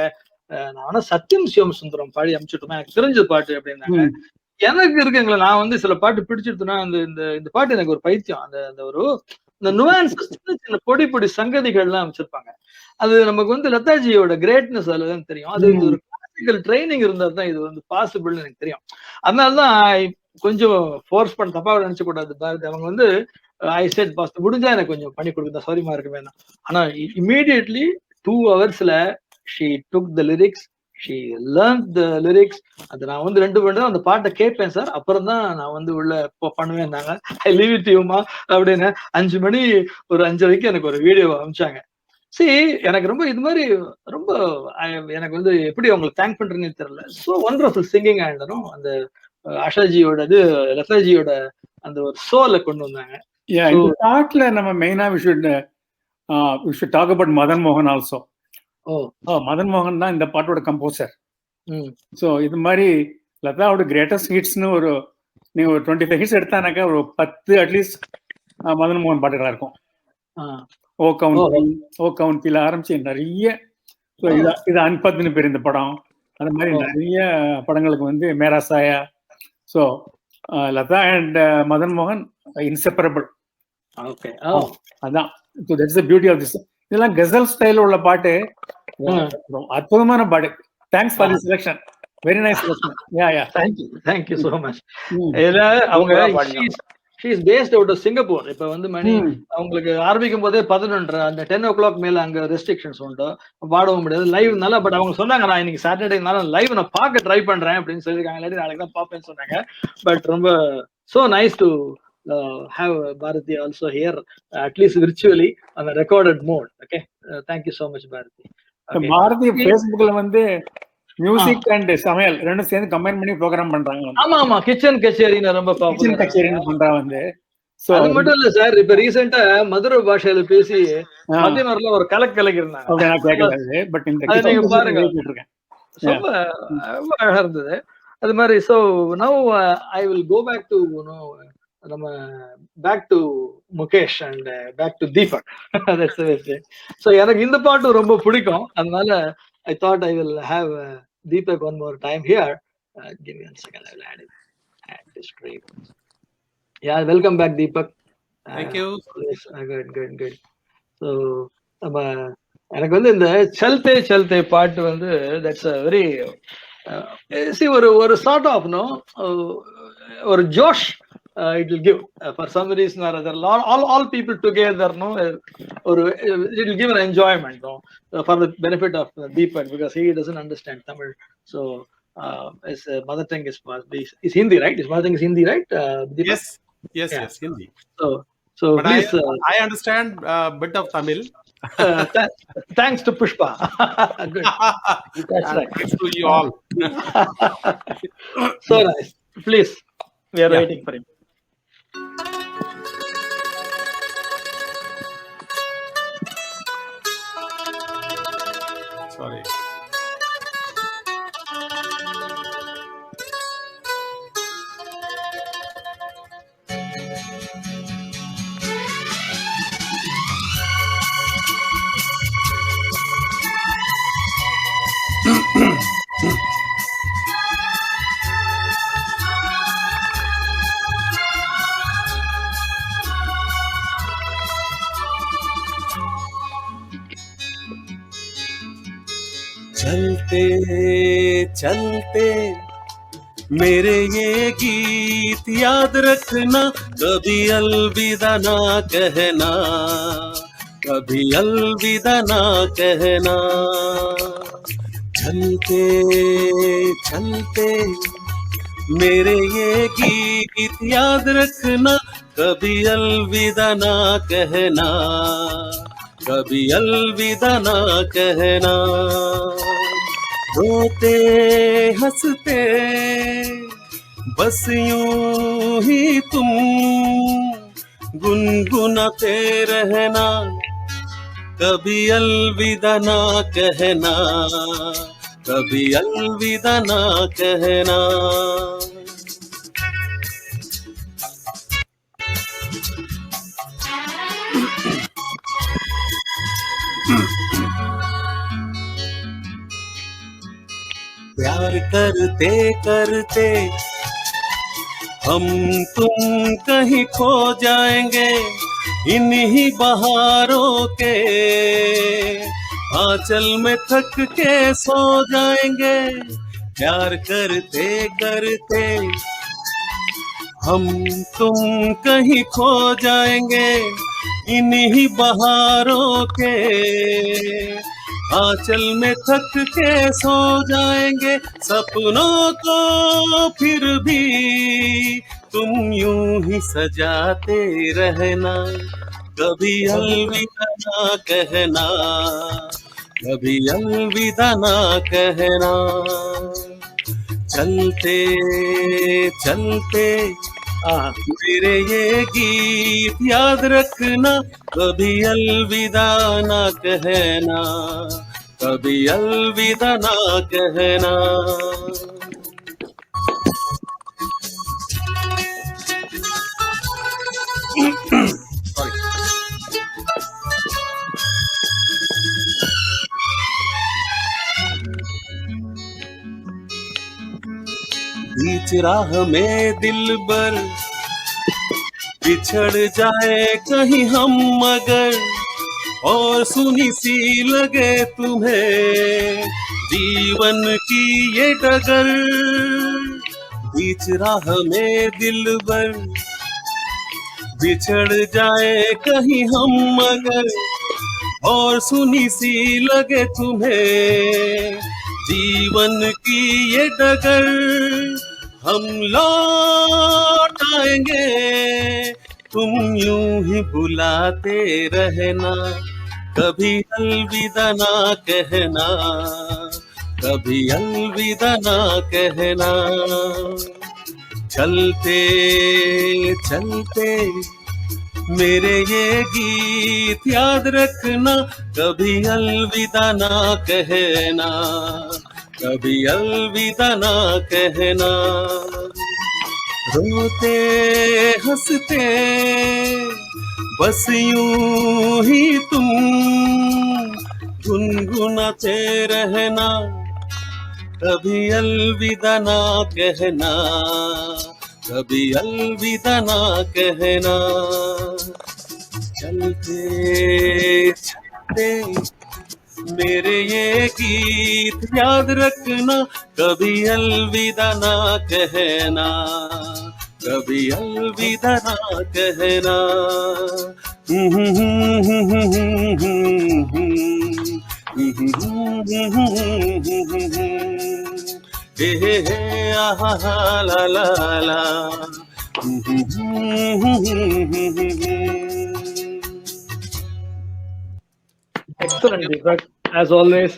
நான் வேணா சத்யம் சிவம் சுந்தரம் பாடி அனுப்பிச்சுட்டோம், எனக்கு தெரிஞ்ச பாட்டு அப்படின்னாங்க. எனக்கு இருக்குங்களா, நான் வந்து சில பாட்டு பிடிச்சிருந்தேன்னா அந்த இந்த பாட்டு எனக்கு ஒரு பைத்தியம். அந்த ஒரு இந்த நுவான்ஸ் சின்ன சின்ன பொடி பொடி சங்கதிகள்லாம் வச்சிருப்பாங்க. அது நமக்கு வந்து லதாஜியோட கிரேட்னஸ் அதுலதான் தெரியும். அது ஒரு கிளாசிக்கல் ட்ரைனிங் இருந்தா தான் இது வந்து பாசிபிள்னு எனக்கு தெரியும். அதனாலதான் கொஞ்சம் ஃபோர்ஸ் பண்ண தப்பா நினைச்ச கூடாது பாரதி. அவங்க வந்து ஐ செட் பாஸ் முடிஞ்சா எனக்கு கொஞ்சம் பண்ணி கொடுக்குதா சௌரியமா இருக்கு வேணாம். ஆனா immediately 2 hours she took the lyrics, she learned the lyrics. அது நான் வந்து 2 மணி நேரம் அந்த பாட்டை கேட்பேன் சார், அப்புறம் தான் நான் வந்து உள்ள பண்ணுவேன். நாங்க ஐ லீவ் இட் யூமா அப்படின்னு 5 மணி ஒரு 5:30 எனக்கு ஒரு வீடியோ அனுப்பிச்சாங்க. சரி, எனக்கு ரொம்ப இது மாதிரி ரொம்ப எனக்கு வந்து எப்படி அவங்களுக்கு தேங்க் பண்றேன்னு தெரியல. ஸோ ஒண்டர்ஃபுல் சிங்கிங் ஆண்டனும் அந்த ஆஷாஜியோட லதாஜியோட அந்த ஒரு சோலை கொண்டு வந்தாங்க. இந்த பாட்டுல நம்ம மெயினா we should talk about Madan மோகன் ஆல்சோ. மதன் மோகன் தான் இந்த பாட்டோட கம்போசர். ஸோ இது மாதிரி லதாவோட கிரேட்டஸ்ட் ஹிட்ஸ்னு நீங்க ஒரு 25 ஹிட்ஸ் எடுத்தானாக்கா ஒரு 10 அட்லீஸ்ட் மதன் மோகன் பாட்டுகளா இருக்கும். ஓ கவுன்பில ஆரம்பிச்சு நிறைய, இது அன்பத்னு பேர் இந்த படம். அந்த மாதிரி நிறைய படங்களுக்கு வந்து மேரா சாயா. ஸோ லதா அண்ட் மதன் மோகன் இன்செப்பரபிள். அதான் that's the beauty of this. இதெல்லாம் கசல் ஸ்டைல் உள்ள பாட்டு, அற்புதமான பாட்டு. Thanks for the selection, very nice selection. thank you so much. அவங்க she is based out of Singapore. இப்ப வந்து மணி அவங்களுக்கு ஆரம்பிக்கும் போதே 11, அந்த 10 o'clock மேல அங்க ரெஸ்ட்ரிக்ஷன்ஸ் உண்டு, பாடவும் முடியாது லைவ்னால. பட் அவங்க சொன்னாங்க நான் இன்னைக்கு சாட்டர்டேனால லைவ் நான் பார்க்க ட்ரை பண்றேன் அப்படின்னு சொல்லியிருக்காங்க. இல்லாட்டி நாளைக்கு தான் பார்ப்பேன்னு சொன்னாங்க. பட் ரொம்ப so nice to have Bharati also here, at least virtually on a recorded mode. Okay, thank you so much, Bharati. Okay. Bharathi Facebookல வந்து மியூசிக் அண்ட் சமையல் ரெண்டும் சேர்ந்து கம்பைன் பண்ணி ப்ரோக்ராம் பண்றாங்க. ஆமா ஆமா, கிச்சன் கச்சேரின்னு ரொம்ப கிச்சன் கச்சேரின்னு பண்றா வந்து. அது மட்டும் இல்ல சார், இப்ப ரீசெண்டா மதுரை பாஷையில பேசி மத்தியமரில் ஒரு கலக்கிறாங்க. பட் இந்த நீங்க பாருங்க, ரொம்ப ரொம்ப அழகா இருந்தது. அது மாதிரி. So now I will go back to நம்ம back to Mukesh and back to Deepak. So எனக்கு இந்த பாட்டு ரொம்ப பிடிக்கும், அதனால I thought I will have Deepak one more time here. Give me 1 second. I will add this stream. Yeah, welcome back, Deepak. Thank you. Yes, good. So, எனக்கு வந்து இந்த சல்தே சல்தே பாட்டு வந்து that's a very see ஒரு sort of ஒரு ஜோஷ் it will give for some reason or other. All people together, or it will give an enjoyment, for the benefit of Deepak, because he doesn't understand Tamil. So his mother tongue is Hindi, right? His mother tongue is Hindi, right? Yes, Hindi. So but please, I understand a bit of Tamil. Thanks to Pushpa. Good. That's right. Thanks to you all. So nice. Please, we are waiting for him. Sorry. चलते चलते मेरे ये गीत याद रखना, कभी अलविदा ना कहना, कभी अलविदा ना कहना। चलते चलते मेरे ये गीत याद रखना, कभी अलविदा ना कहना, कभी अलविदा ना कहना। रोते हंसते बस यूं ही तुम गुनगुनाते रहना, कभी अलविदा ना कहना, कभी अलविदा ना कहना। प्यार करते करते हम तुम कहीं खो जाएंगे, इन्हीं बहारों के आंचल में थक के सो जाएंगे। प्यार करते करते हम तुम कहीं खो जाएंगे, इन्हीं बहारों के आंचल में थक के सो जाएंगे। सपनों को फिर भी तुम यूं ही सजाते रहना, कभी अलविदा ना कहना, कभी अलविदा ना कहना। चलते चलते मेरे ये गीत याद रखना, कभी अलविदा ना कहना, कभी अलविदा ना कहना। बीच राह में दिलबर बिछड़ जाए कहीं हम मगर, और सुनी सी लगे तुम्हें जीवन की ये डगर। बीच राह में दिलबर बिछड़ जाए कहीं हम मगर, और सुनी सी लगे तुम्हें जीवन की ये डगर। हम लौट आएंगे, तुम यूं ही बुलाते रहना, कभी अलविदा ना कहना, कभी अलविदा ना कहना। चलते चलते मेरे ये गीत याद रखना, कभी अलविदा ना कहना, कभी अलविदा ना कहना। रोते हंसते बस यूं ही तुम गुनगुनाते रहना, कभी अलविदा ना कहना, कभी अलविदा ना कहना। चलते चलते मेरे ये गीत याद रखना, कभी अलविदा ना कहना, कभी अलविदा ना कहना। हे आहा ला ला ला। Excellent, Deepak, as always.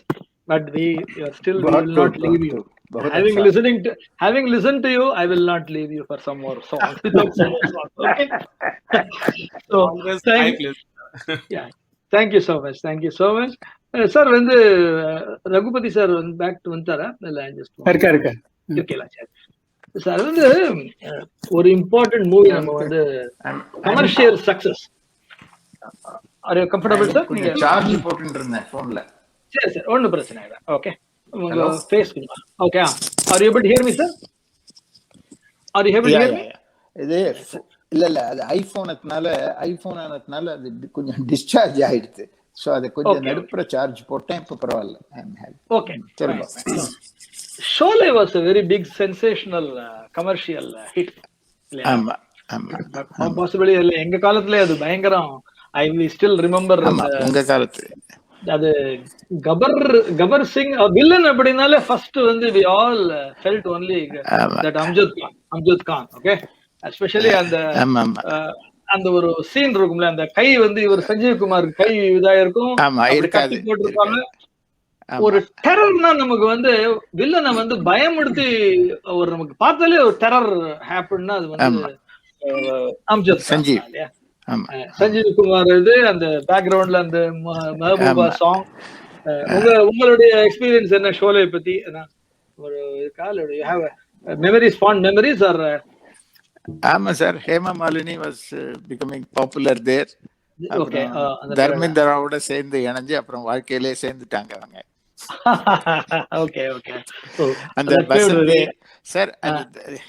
But we still we will not leave you. Having listened to you, I will not leave you for some more songs. Without some more songs, okay? So thank you so much. Thank you so much. Sir, when the Raghupati sir back to Vantara, okay, sir வந்து ஒரு important movie நம்ம வந்து commercial success. Are you comfortable sir? நீங்க charge போட்டுட்டு இருந்தேன் போன்ல. சரி sir, ஒன்றும் பிரச்சனை இல்லை. ஓகே, உங்க face okay. Are you able to hear me sir? Are you able to hear me? இது இல்ல அது ஐபோன் ஆனதுனால அது கொஞ்சம் டிஸ்சார்ஜ் ஆயிடுது. சோ அது கொஞ்சம் நடுப்புற சார்ஜ் போட்டேன், இப்ப பரவாயில்ல. Okay, Sholay was a very big sensational commercial hit. ஆமா பாசிபிளி எங்க காலத்துல அது பயங்கரம். ஐ வி ஸ்டில் ரிமெம்பர் உங்க காலத்து அது கபர் சிங் வில்லன் அப்படினாலே ஃபர்ஸ்ட் வந்து we all felt only that Amjad Khan. Okay, especially அந்த ஒரு சீன் இருக்கும்ல, அந்த கை வந்து இவர் சஞ்சீவ் குமார் கை இதா இருக்கும், போட்டிருப்பாங்க. ஒரு டெரர்னா நமக்கு வந்து வில்லனை வந்து பயமுடுத்தி ஒரு நமக்கு பார்த்தாலே ஒரு டெரர் ஹேப்பன்னா அது வந்து அம்ஜத் சஞ்சீவ் குமார். இது அந்த பேக்ரவுண்ட்ல அந்த மெஹபூபா சாங். உங்களுடைய எக்ஸ்பீரியன்ஸ் என்ன ஷோலே பத்தி? ஒரு you have memories, fond memories are? ஆமா sir, Hema Malini was becoming popular there. தர்மேந்திராவோட சேர்ந்து இணைஞ்சு அப்புறம் வாழ்க்கையிலே சேர்ந்துட்டாங்க அவங்க. Okay okay. அந்த பசங்க சார்,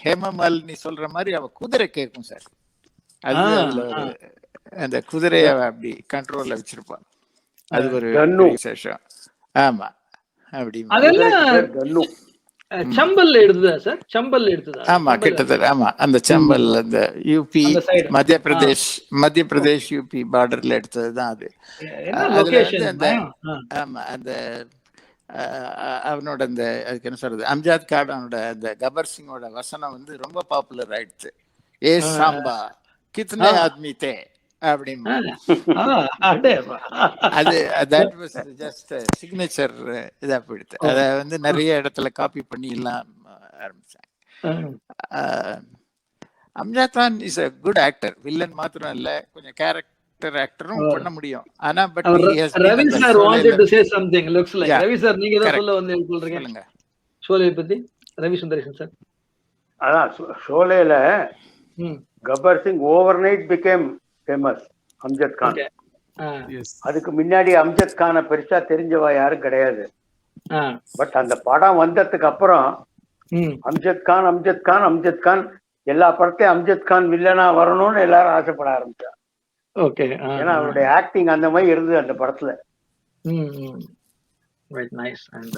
ஹேமா மாலினி சொல்ற மாதிரி அவ குதிரை கேட்கும் சார். அது அந்த குதிரைய அப்படி கண்ட்ரோல்ல வச்சிருப்பான். அது ஒரு விசேஷம். ஆமா, அப்படி சம்பல் எடுத்ததா சார்? சம்பல் எடுத்ததா? ஆமா, கிட்டத்தட்ட. ஆமா, அந்த சம்பல் அந்த யூபி மத்திய பிரதேஷ் யூபி பார்டர்ல எடுத்ததுதான் அது. ஆமா, அந்த அவனோட அந்த அதுக்கு என்ன சொல்றது, அம்ஜாத் கான் அவனோட அந்த கபர் சிங்கோட வசனம் வந்து ரொம்ப பாப்புலர் ஆயிடுச்சு. ஏ சாம்பா கித்னே ஆத்மி தே அப்படின்னு. அது தட் வாஸ் ஜஸ்ட் சிக்னேச்சர் இதா போயிடுது. அத வந்து நிறைய இடத்துல காப்பி பண்ணி எல்லாம் ஆரம்பிச்சாங்க. Amjad Khan is a good actor. Villain மாத்திரம் இல்ல, கொஞ்சம் கேரக்டர் ஆக்டரும் பண்ண முடியும். ஆனா but Ravi sir wanted to say something. looks like Ravi sir நீங்க தான் சொல்ல வந்து சொல்றீங்க ஷோலே பத்தி. ரவி சுந்தரேசன் சார், அதான் ஷோலேல Gabbar Singh overnight became famous. Amjad Khan, அதுக்கு முன்னாடி அம்ஜத் கானை பெருசா தெரிஞ்சவா யாரும் கிடையாது. பட் அந்த படம் வந்ததுக்கு அப்புறம் அம்ஜத் கான் எல்லா படத்தையும் அம்ஜத் கான் வில்லனா வரணும்னு எல்லாரும் ஆசைப்பட ஆரம்பிச்சா. ஓகே, ஏன்னா அவருடைய ஆக்டிங் அந்த மாதிரி இருந்தது அந்த படத்துல. Right, nice. அண்ட்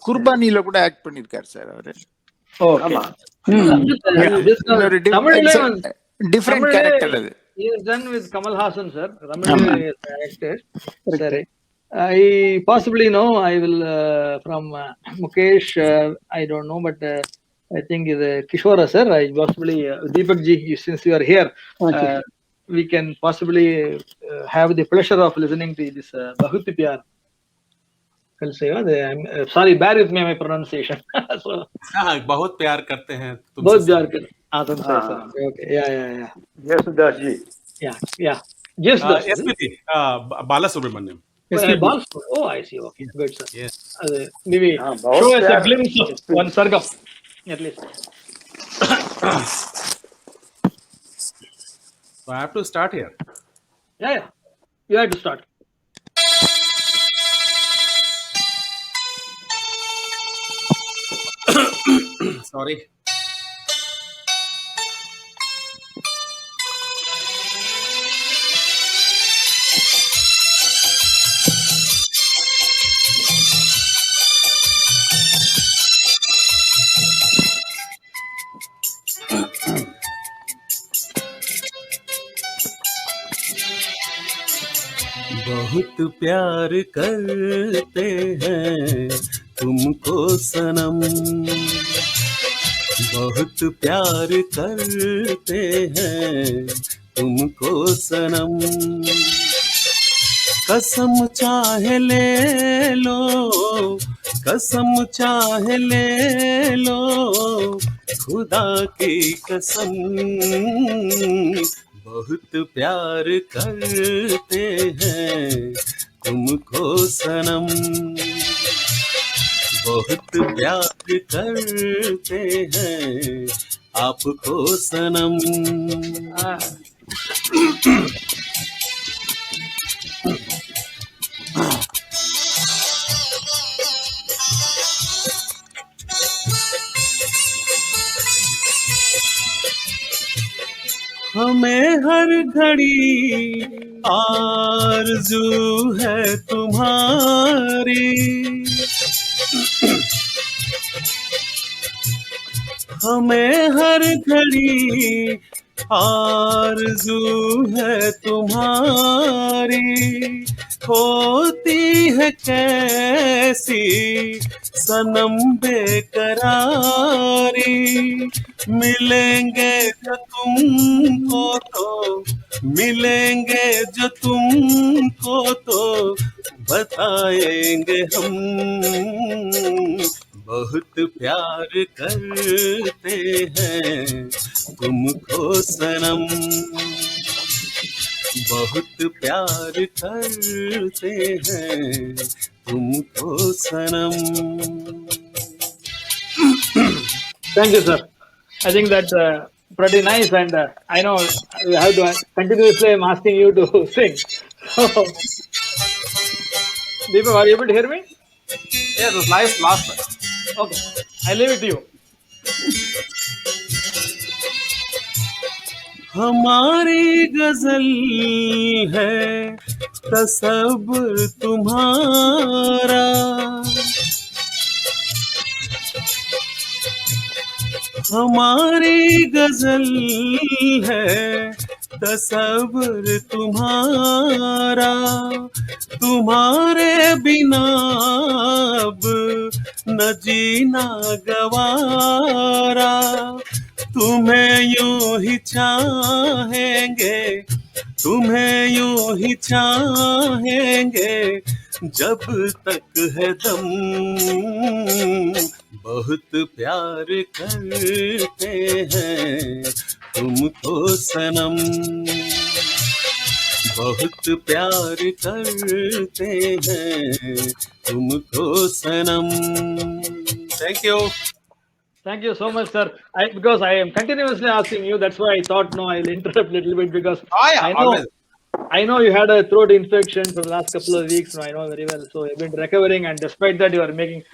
குர்பானில கூட ஆக்ட் பண்ணிருக்காரு சார் அவரு. ஓகே, டிஃபரண்ட் கேரக்டர் அது. he is done with Kamal Hassan sir. Tamil actor. Sorry, I possibly know. I will from Mukesh. I don't know, but I think the Kishora sir, possibly Deepak ji, since you are here, we can possibly have the pleasure of listening to this Bahut Pyar. Sorry, bear with me my pronunciation. So, बहुत प्यार करते हैं बहुत प्यार करते हैं तुमसे sir. Okay, yeah. Yesudas ji. Yeah. Yesudas. SPT, Balasubramaniam. Oh, I see. Okay, good sir. Yes. Maybe show us a glimpse of one sargam at least. So I have to start here. Yeah. You have to start. Sorry. बहुत प्यार करते हैं तुमको सनम, बहुत प्यार करते हैं तुमको सनम, कसम चाहे ले लो, कसम चाहे ले लो, खुदा की कसम, बहुत प्यार करते हैं तुमको सनम, बहुत प्यार करते हैं आपको सनम। हमें हर घड़ी आरज़ू है तुम्हारी, हमें हर घड़ी आरज़ू है तुम्हारी, होती है कैसी सनम बेकरारी, मिलेंगे जो तुमको तो, मिलेंगे जो तुमको तो बताएंगे हम, बहुत प्यार करते हैं तुमको सनम, बहुत प्यार करते हैं तुमको सनम। Thank you, sir. I think that's pretty nice, and I know we have to continuously. I'm asking you to sing. So, Deepak, are you able to hear me? Yeah, it was nice last time. Okay, I leave it to you. हमारी गजल है तसव्वुर तुम्हारा, हमारी गजल है तसव्वुर तुम्हारा, तुम्हारे बिना अब न जीना गवारा, तुम्हें यूं ही चाहेंगे, तुम्हें यूं ही चाहेंगे जब तक है दम, बहुत प्यार करते हैं तुमको सनम, बहुत प्यार करते हैं तुमको सनम। Thank you. Thank you so much, sir. Because I am continuously asking you, that's why I thought, no, I'll interrupt a little bit because I know you had a throat infection for the last couple of weeks. No, I know very well. So you've been recovering, and despite that, you are making,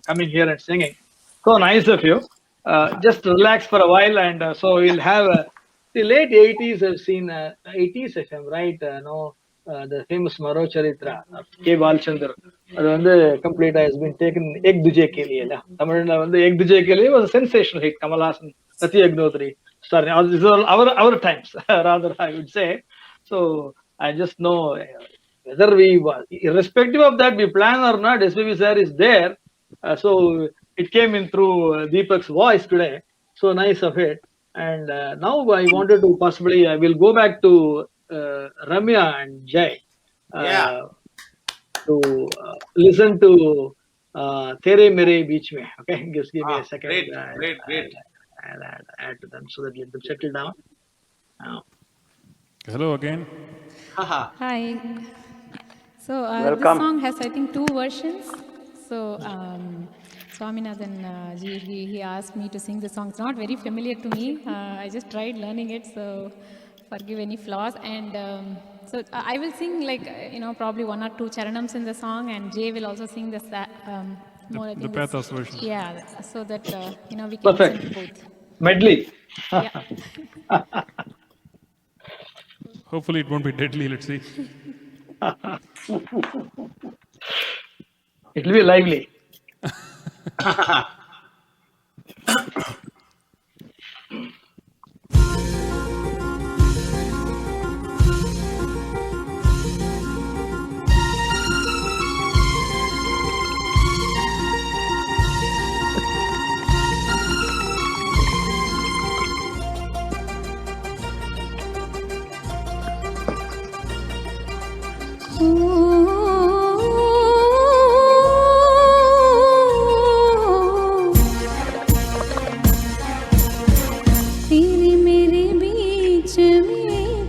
coming here and singing. So nice of you. Just relax for a while, and so we'll have the late 80s. I've seen 80s, if I'm right. The famous Maro Charitra of K. Balchandar. That complete has been taken Ek Duje Ke Liye. Tamil Ek Duje Ke Liye was a sensational hit. Kamal Haasan, Sati Agnotri. Starting, these are our times, rather, I would say. So I just know whether we, irrespective of that, we plan or not, SPB sir is there. So it came in through Deepak's voice today. So nice of it. And now I wanted to possibly, I will go back to Ramya and Jay to listen to Tere Mere Beech Mein. Okay, just give me a second. Great. I'll add to them so that let them settle down. Hello again. Hi. So this Welcome. song has, I think, 2 versions. So Swaminathan ji, he asked me to sing the song. It's not very familiar to me. I just tried learning it, so forgive any flaws. And so I will sing probably 1 or 2 charanams in the song, and Jay will also sing the more. I The think pathos version. Yeah, so that we can Perfect. listen to both. Medley. Yeah. Hopefully it won't be deadly. Let's see. It will be lively.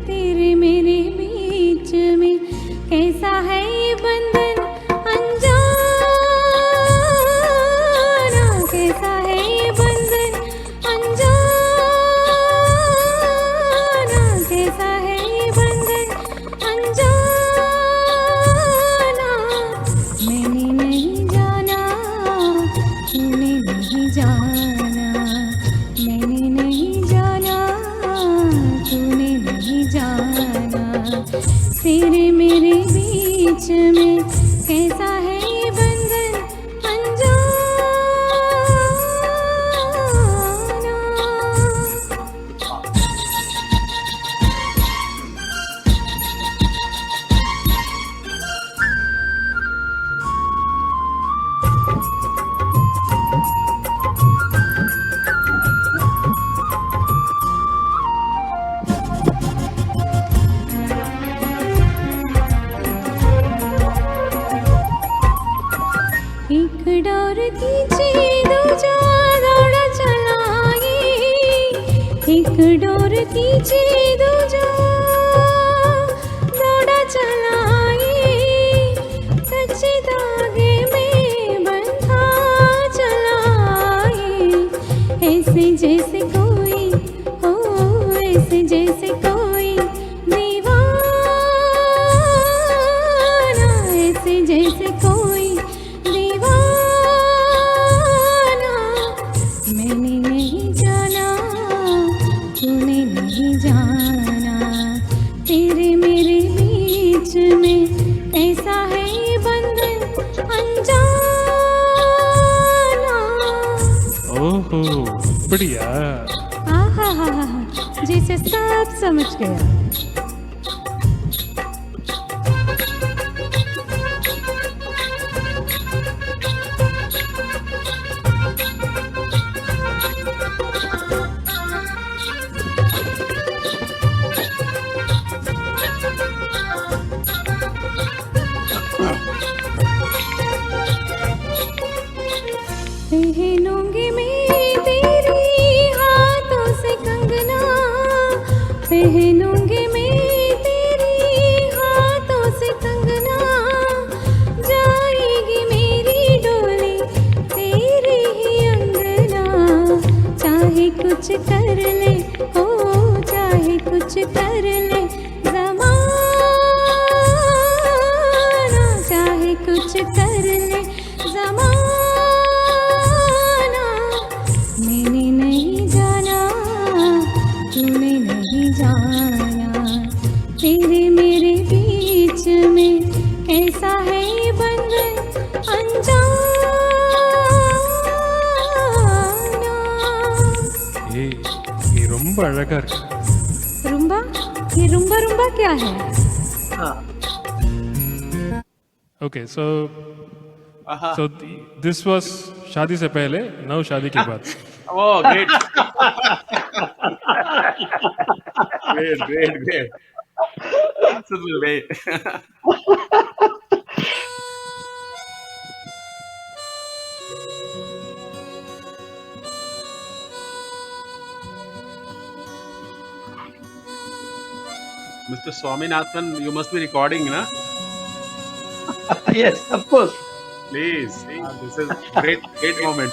तेरे मेरे बीच में कैसा है ये बंधन अनजाना, कैसा है ये बंधन अनजाना, कैसा है ये बंधन अनजाना। मैंने नहीं जाना, तूने नहीं जाना, मैंने नहीं जाना, तूने नहीं जाना। तेरे मेरे बीच में कैसा है ये बंधन अनजाना। एक डोर खींची दूजा दौड़ा चलाए, एक डोर खींची दूजा दौड़ा चलाए, कच्चे धागे में बंधा चलाए। ऐसे जैसे कोई हो, ऐसे जैसे कोई दीवाना, ऐसे जैसे कोई दीवाना। मैंने नहीं जाना, तूने नहीं जाना। तेरे मेरे बीच में ऐसा है ये बंधन अनजाना। ओहो, बढ़िया. आहा हा हा, जिसे सब समझ गया। पहनूंगी मैं तेरी हाथों से कंगना, पहनूंगी मैं तेरी हाथों से कंगना। जाएगी मेरी डोली तेरे ही अंगना, चाहे कुछ कर ले, ओ चाहे कुछ कर ले ज़माना, चाहे कुछ कर ले ज़माना। मैंने नहीं जाना, तूने नहीं जाना। तेरे मेरे बीच में कैसा है ये बंधन अनजाना। ये ரொம்ப அழகா இருக்கு. रुम्बा? ये रुम्बा रुम्बा क्या है? Okay, so So this was शादी से पहले, now शादी के बाद. Oh, great. Great. Beautiful way. Mr. Swaminathan, you must be recording, na? Yes, of course. Please. This is great moment.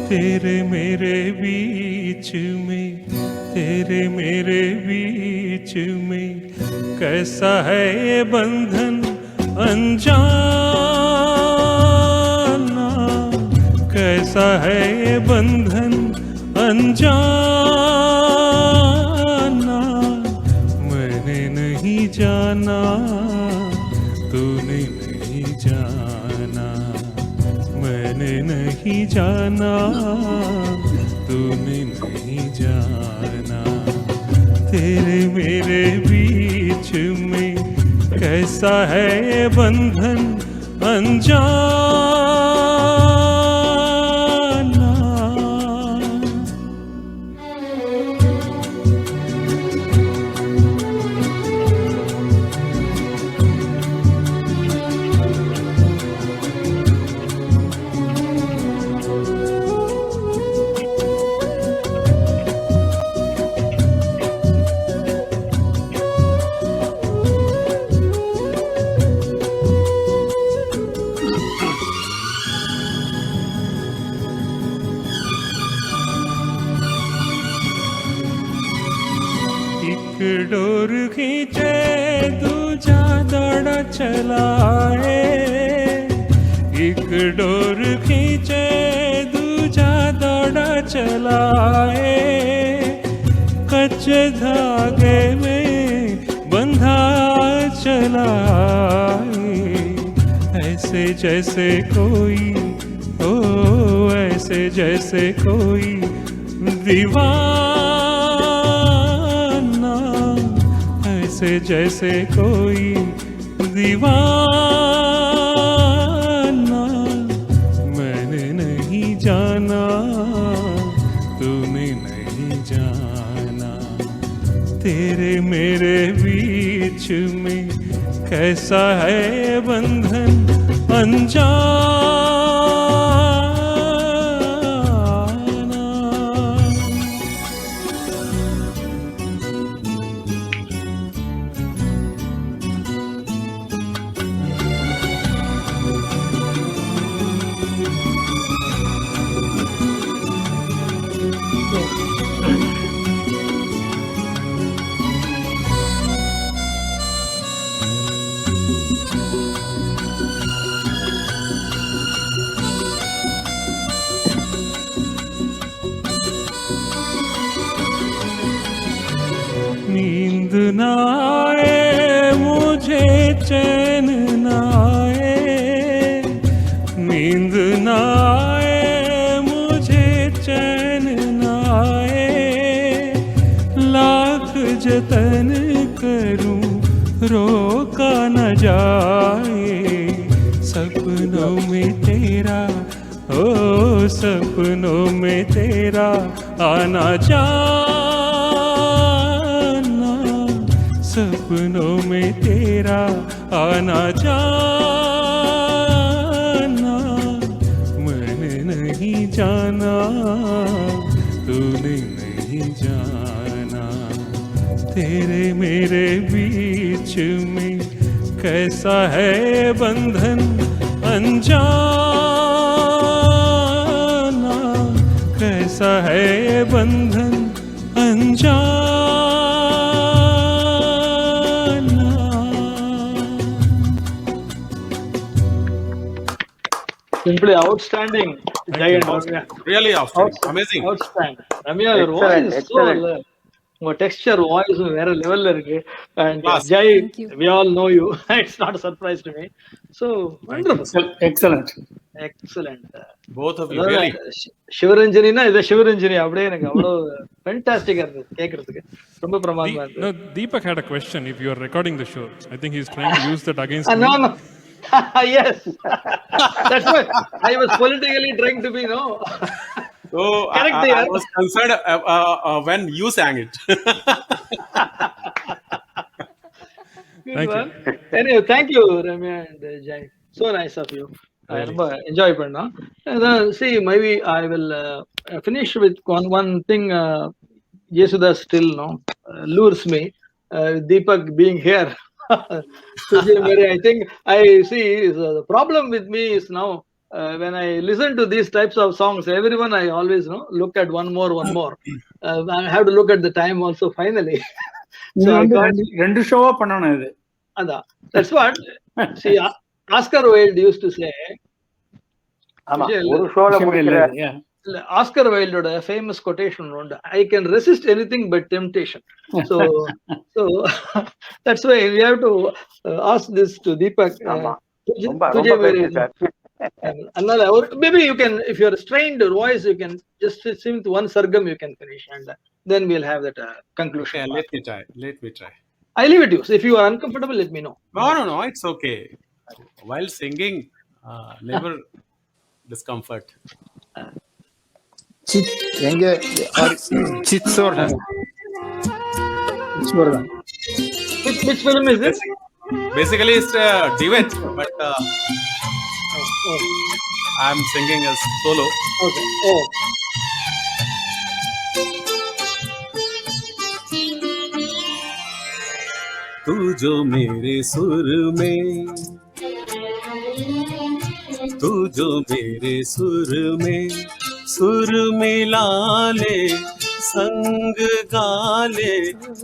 तेरे मेरे बीच में कैसा है ये बंधन अनजाना, कैसा है ये बंधन अनजाना, मैंने नहीं जाना, तूने नहीं जाना, मैंने नहीं जाना, तूने नहीं जाना, तेरे मेरे बीच में कैसा है ये बंधन अनजाना। डोर खींचे दूजा दौड़ा चलाए, एक डोर खींचे दूजा दौड़ा चलाए, कच्चे धागे में बंधा चलाए, ऐसे जैसे कोई ओ ऐसे जैसे कोई दीवाना, ऐसे जैसे कोई दीवाना, मैंने नहीं जाना, तूने नहीं जाना, तेरे मेरे बीच में कैसा है बंधन अनजाना। नींद न आए मुझे चैन न आए, नींद न आए मुझे चैन न आए, लाख जतन करूं रोका न जाए, सपनों में तेरा ओ सपनों में तेरा आना जाना, सपनों में तेरा आना जाना, मैंने नहीं जाना, तूने नहीं जाना, तेरे मेरे बीच में कैसा है बंधन अनजाना, कैसा है बंधन अनजाना। Simply outstanding. Really outstanding. Amazing. Outstanding. Ramya, your voice is so உங்க டெக்ஸ்சர் வாய்ஸ் வேற லெவல்ல இருக்கு. And Class. Jai, Thank you. we all know you. It's not a surprise to me. So wonderful. Excellent. Excellent. Both of you, really. சிவரஞ்சனினா இது சிவரஞ்சனி அப்படியே எனக்கு அவ்வளவு ஃபேண்டாஸ்டிக்கா இருந்தது கேக்குறதுக்கு. ரொம்ப பிரமாதமா இருந்தது. No, Deepak had a question. If you are recording the show, I think he's trying to use that against me. No, no. Yes. That's why I was politically trying to be, no. So Correct, I yeah. was concerned when you sang it. Good Thank you. one. Anyway, thank you, Ramya and Jai. So nice of you. I ரொம்ப enjoy பண்ணோம். See, maybe I will finish with one thing. Yesudas still lures me. Deepak being here. I think I see the problem with me is now when I listen to these types of songs, everyone I always look at one more. I have to look at the time also finally. So I can't. ரெண்டு ஷோவா பண்ணணும் இது. That's what. See, Oscar Wilde used to say. ஆமா, ஒரு ஷோல முடிக்கிற Oscar Wildeோட famous quotation உண்டு. I can resist anything but temptation. So that's why we have to ask this to Deepak. ஆமா, ரொம்ப பெரிய sir. Another, maybe you can, if you are strained voice, you can just sing with one sargam, you can finish, and then we'll have that conclusion. Yeah, let me try. I leave it to you. So if you are uncomfortable, let me know. No, it's okay. While singing, never discomfort. எங்க சித்சோர்தான். Which film is this? Basically, it's a duet, but I'm singing as solo. Okay. Oh. तू जो मेरे सुर में, तू जो मेरे सुर में सुर मिला ले, संग गा ले,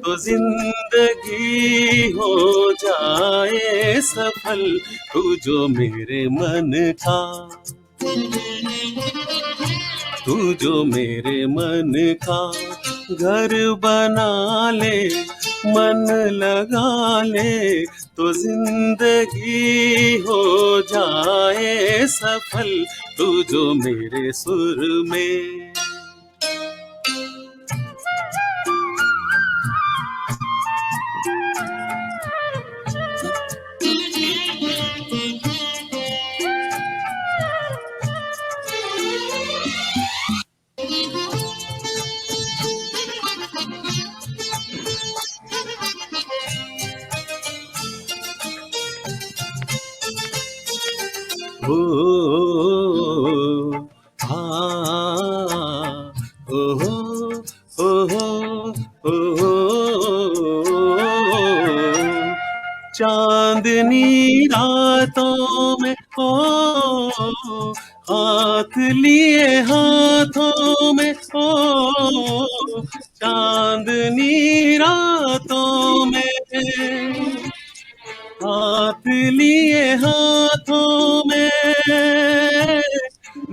तो जिंदगी हो जाए सफल। तू जो मेरे मन का, तू जो मेरे मन का घर बना ले, मन लगा ले, तो जिंदगी हो जाए सफल। तू जो मेरे सुर में। चांदनी रातों में हाथ लिए हाथों में चांदनी रातों में हाथ लिए हाथों में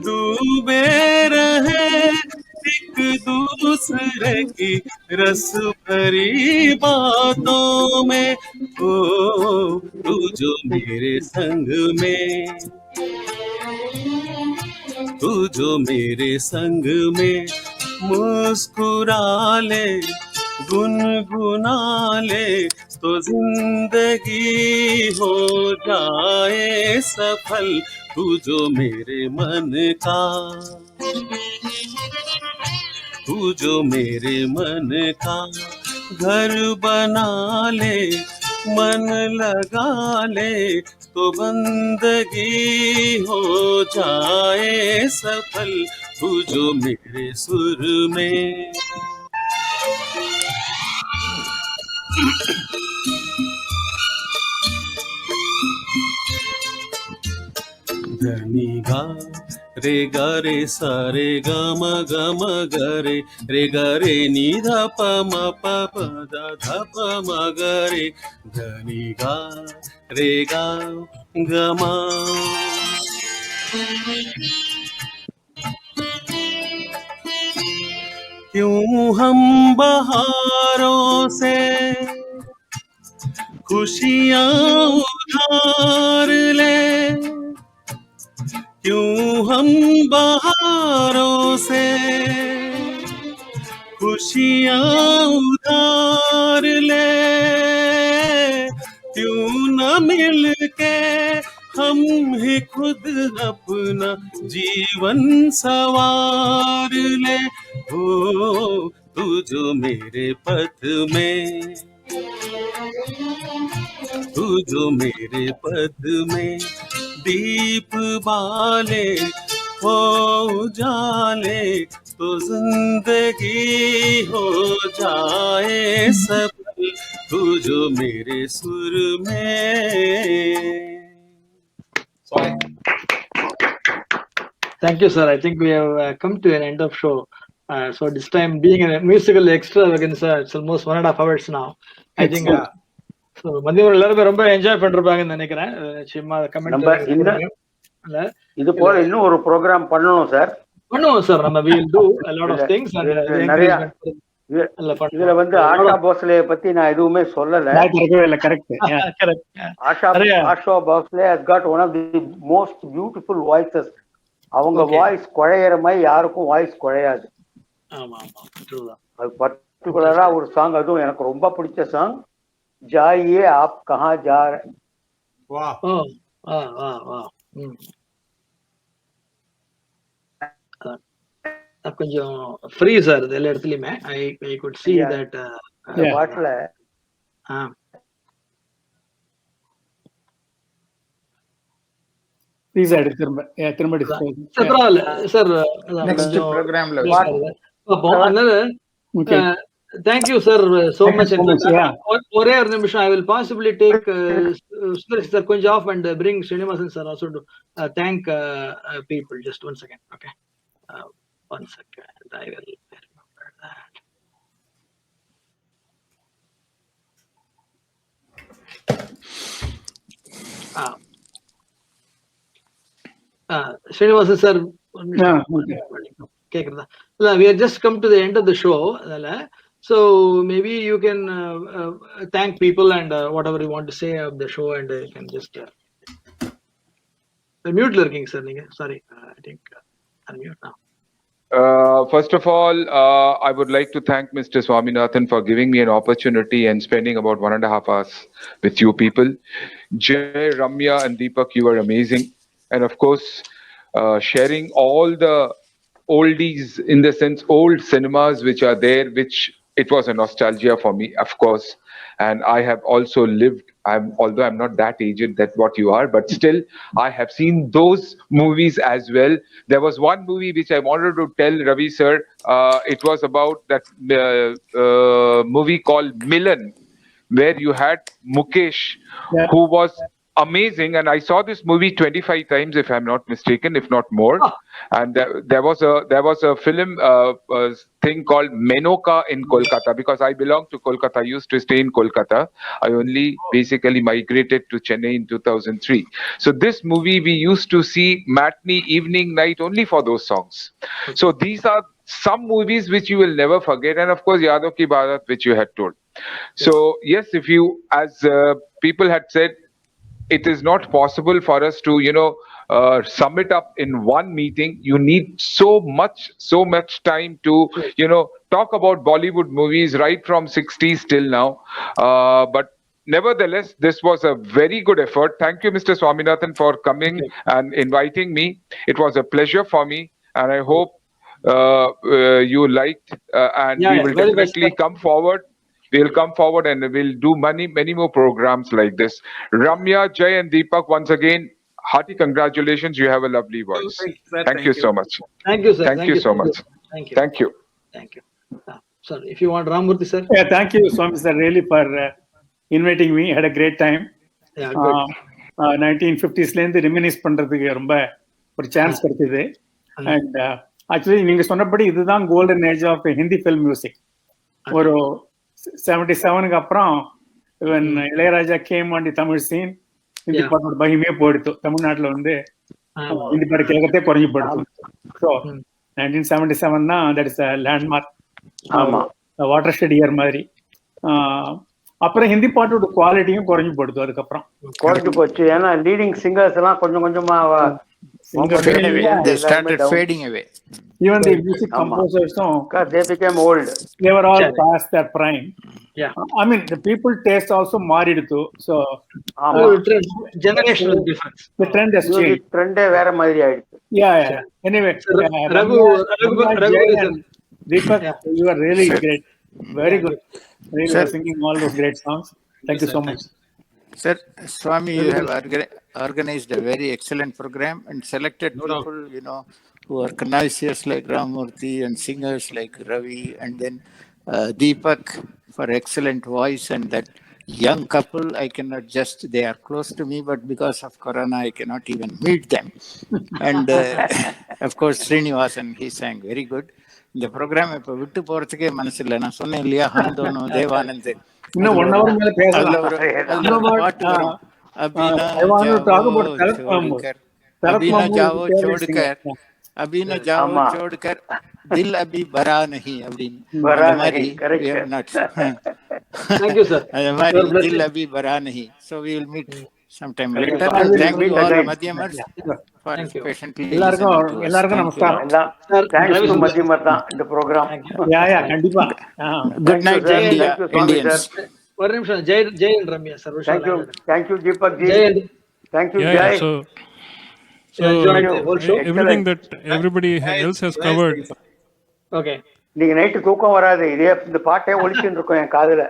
डूबे रहे एक दूसरे की रस भरी बातों में। ओ तू जो मेरे संग में, तू जो मेरे संग में मुस्कुरा ले, गुनगुना ले, तो जिंदगी हो जाए सफल। तू जो मेरे मन का, तू जो मेरे मन का घर बना ले, मन लगा ले, तो बंदगी हो जाए सफल। तू जो मेरे सुर में। धनी गा रे सा रे ग म रे ग रे नी ध प म प प ध प म ग रे। धनी गा रे गा ग म। क्यों हम बहारों से खुशियाँ उधार ले, क्यों हम बहारों से खुशियाँ उधार ले, क्यों न मिल के हम ही खुद अपना जीवन सवार ले। हो तू जो मेरे पथ में, तू जो मेरे पथ में दीप बाले हो उजाले, तो जिंदगी हो जाए सफल, तू जो मेरे सुर में। Thank you, sir. I think we have come to an end of show. So this time, being a musical extravaganza, it's almost 1.5 hours now. I think so மதியம் எல்லாரும் ரொம்ப என்ஜாய் பண்ணிருப்பாங்கன்னு நினைக்கிறேன். சும்மா கமெண்ட் இது போல இன்னும் ஒரு ப்ரோக்ராம் பண்ணணும் சார். பண்ணுவோம் சார். நம்ம we will do a lot of things and நிறைய இதுல வந்து ஆஷா போஸ்லே பத்தி நான் எதுவுமே சொல்லல. Asha Bhosle has got one of the most beautiful voices. அவங்க வாய்ஸ் குழையிற மாதிரி யாருக்கும் வாய்ஸ் குழையாது. அது பர்டிகுலரா ஒரு சாங், அதுவும் எனக்கு ரொம்ப பிடிச்ச சாங், ஜாயியே ஆப் கஹா ஜா ரहे. கொஞ்சம் ஃப்ரீ சார் எல்லா இடத்துலயுமே. I could see that பாட்டுல ப்ளீஸ் அடி திரும்ப சார் நெக்ஸ்ட் ப்ரோகிராம்ல அதனால thank you sir so much. ஒரே ஒரு நிமிஷம், I will possibly take Sundaresh sir கொஞ்சம் off and bring Srinivasan sir also to thank people. Just 1 second. Okay, 1 second. I will remember that. Srinivasan sir, கேக்குறதா? We have just come to the end of the show. So maybe you can thank people and whatever you want to say of the show, and you can just mute lurking sir ninga. Sorry, I think unmute now. First of all, I would like to thank Mr. Swaminathan for giving me an opportunity and spending about 1.5 hours with you people. Jay, Ramya and Deepak, you were amazing. And of course, sharing all the oldies, in the sense old cinemas which are there, which it was a nostalgia for me, of course. And I have also lived, although I'm not that aged that what you are, but still I have seen those movies as well. There was one movie which I wanted to tell Ravi sir. It was about that movie called Milan, where you had Mukesh, who was amazing. And I saw this movie 25 times, if I'm not mistaken, if not more. And there was a film thing called Menoka in Kolkata, because I belong to Kolkata. I used to stay in Kolkata. I only basically migrated to Chennai in 2003. So this movie we used to see matinee, evening, night, only for those songs. So these are some movies which you will never forget. And of course Yadav Ki Bharat, which you had told. So yes, if you, as people had said, it is not possible for us to, sum it up in one meeting. You need so much time to, talk about Bollywood movies right from 60s till now. But nevertheless, this was a very good effort. Thank you, Mr. Swaminathan, for coming and inviting me. It was a pleasure for me, and I hope you liked, and we will definitely come forward. We'll come forward and we'll do many more programs like this. Ramya, Jay and Deepak, once again, hearty congratulations. You have a lovely voice. Thank you so much. Thank you, sir. Thank you so much. Thank you. Sir, if you want Ramurthy sir. Yeah, thank you, Swami sir, really for inviting me. I had a great time. Yeah, good. 1950s லேருந்து reminisce பண்றதுக்கு ரொம்ப ஒரு chance கிடைச்சது. And actually நீங்க சொன்னபடி இதுதான் golden age of Hindi film music. ஒரு 77க்கு அப்புறம் Ilaiyaraaja came on the Tamil scene, Hindi பாட்டோட மகிமையே போயிடுத்து. தமிழ்நாட்டுல வந்து ஹிந்தி பாட்டு கேட்கறதே குறைஞ்சு போயிடுத்து. ஸோ 1977 தான் that is a landmark. Watershed year மாதிரி. அப்புறம் ஹிந்தி பாட்டோட குவாலிட்டியும் குறைஞ்சு போடுது. அதுக்கப்புறம் குறைஞ்சு போச்சு. ஏன்னா லீடிங் சிங்கர்ஸ் எல்லாம் கொஞ்சம் கொஞ்சமா they started fading away. Even the music composers, they became old. They were all past their prime. Yeah, I mean the people taste also மாறிடுது. So generational difference. The trend has changed. Trend வேற மாதிரி ஆயிடுச்சு. Yeah. Anyway, Raghu Deepak, you are really great. Very good. Really singing all those great songs. Thank you so much. Sir, Swami, you have organized a very excellent program and selected people, who are connoisseurs like Ramurthy and singers like Ravi, and then Deepak for excellent voice, and that young couple, I cannot they are close to me, but because of Corona, I cannot even meet them. And of course, Srinivasan, he sang very good. இந்த program இப்ப விட்டு போறதுக்கே மனசு இல்லை. நான் சொன்னேன் இல்லையா, ஹந்தோனோ தேவானந்த் இன்னும் 1 hour மேல பேசலாம். अभी न जाओ छोड़कर दिल अभी भरा नहीं அப்படின்னு Thank you, sir. दिल अभी भरा नहीं. So we will meet sometime later. Thank you all Madhyamars for patiently. எல்லாருக்கும் நமஸ்காரம். Thanks to Madhyamar தான் இந்த program. Yeah, கண்டிப்பா. Good night Indians. ஒரு நிமிஷம். Jai and Ramya sir. Thank you Deepak ji. Thank you Jay. So everything that everybody else has covered. Okay. நீங்க night தூக்கம் வராது. இதே இந்த பாட்டே ஒலிச்சிட்டு இருக்கும் என் காதுல.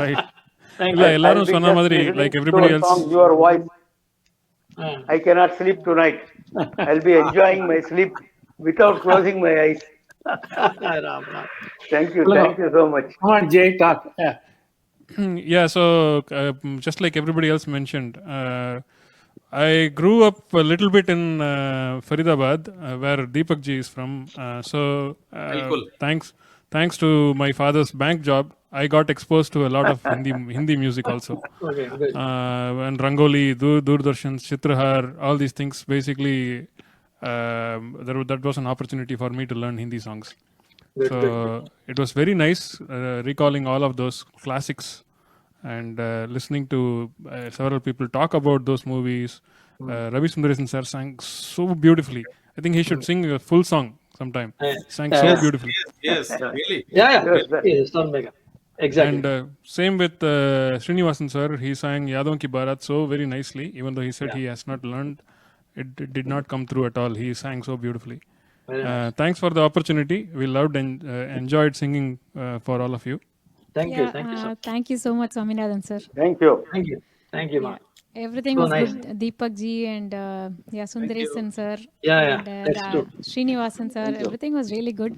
Right. இல்ல எல்லாரும் சொன்ன மாதிரி like everybody else. Your voice. I cannot sleep tonight. I'll be enjoying my sleep without closing my eyes. Thank you so much. Come on Jay, talk. Yeah, so just like everybody else mentioned, I grew up a little bit in Faridabad, where Deepak ji is from. So thanks to my father's bank job, I got exposed to a lot of Hindi music also. Okay, good. And Rangoli, Doordarshan, Chitrahar, all these things. Basically, that was an opportunity for me to learn Hindi songs. So it was very nice recalling all of those classics and listening to several people talk about those movies. Ravi Sundaresan sir sang so beautifully. I think he should sing a full song sometime. Sang so beautifully. Yes, really. Yeah. Star Maker. Exactly. And same with Srinivasan sir. He sang Yadon Ki Barat so very nicely, even though he said he has not learned. It did not come through at all. He sang so beautifully. Thanks for the opportunity. We loved and enjoyed singing for all of you. Thank you sir. Thank you so much, Swaminathan sir. Thank you ma. Everything was good. Deepak ji and Sundaresan sir. And Srinivasan sir. Everything was really good.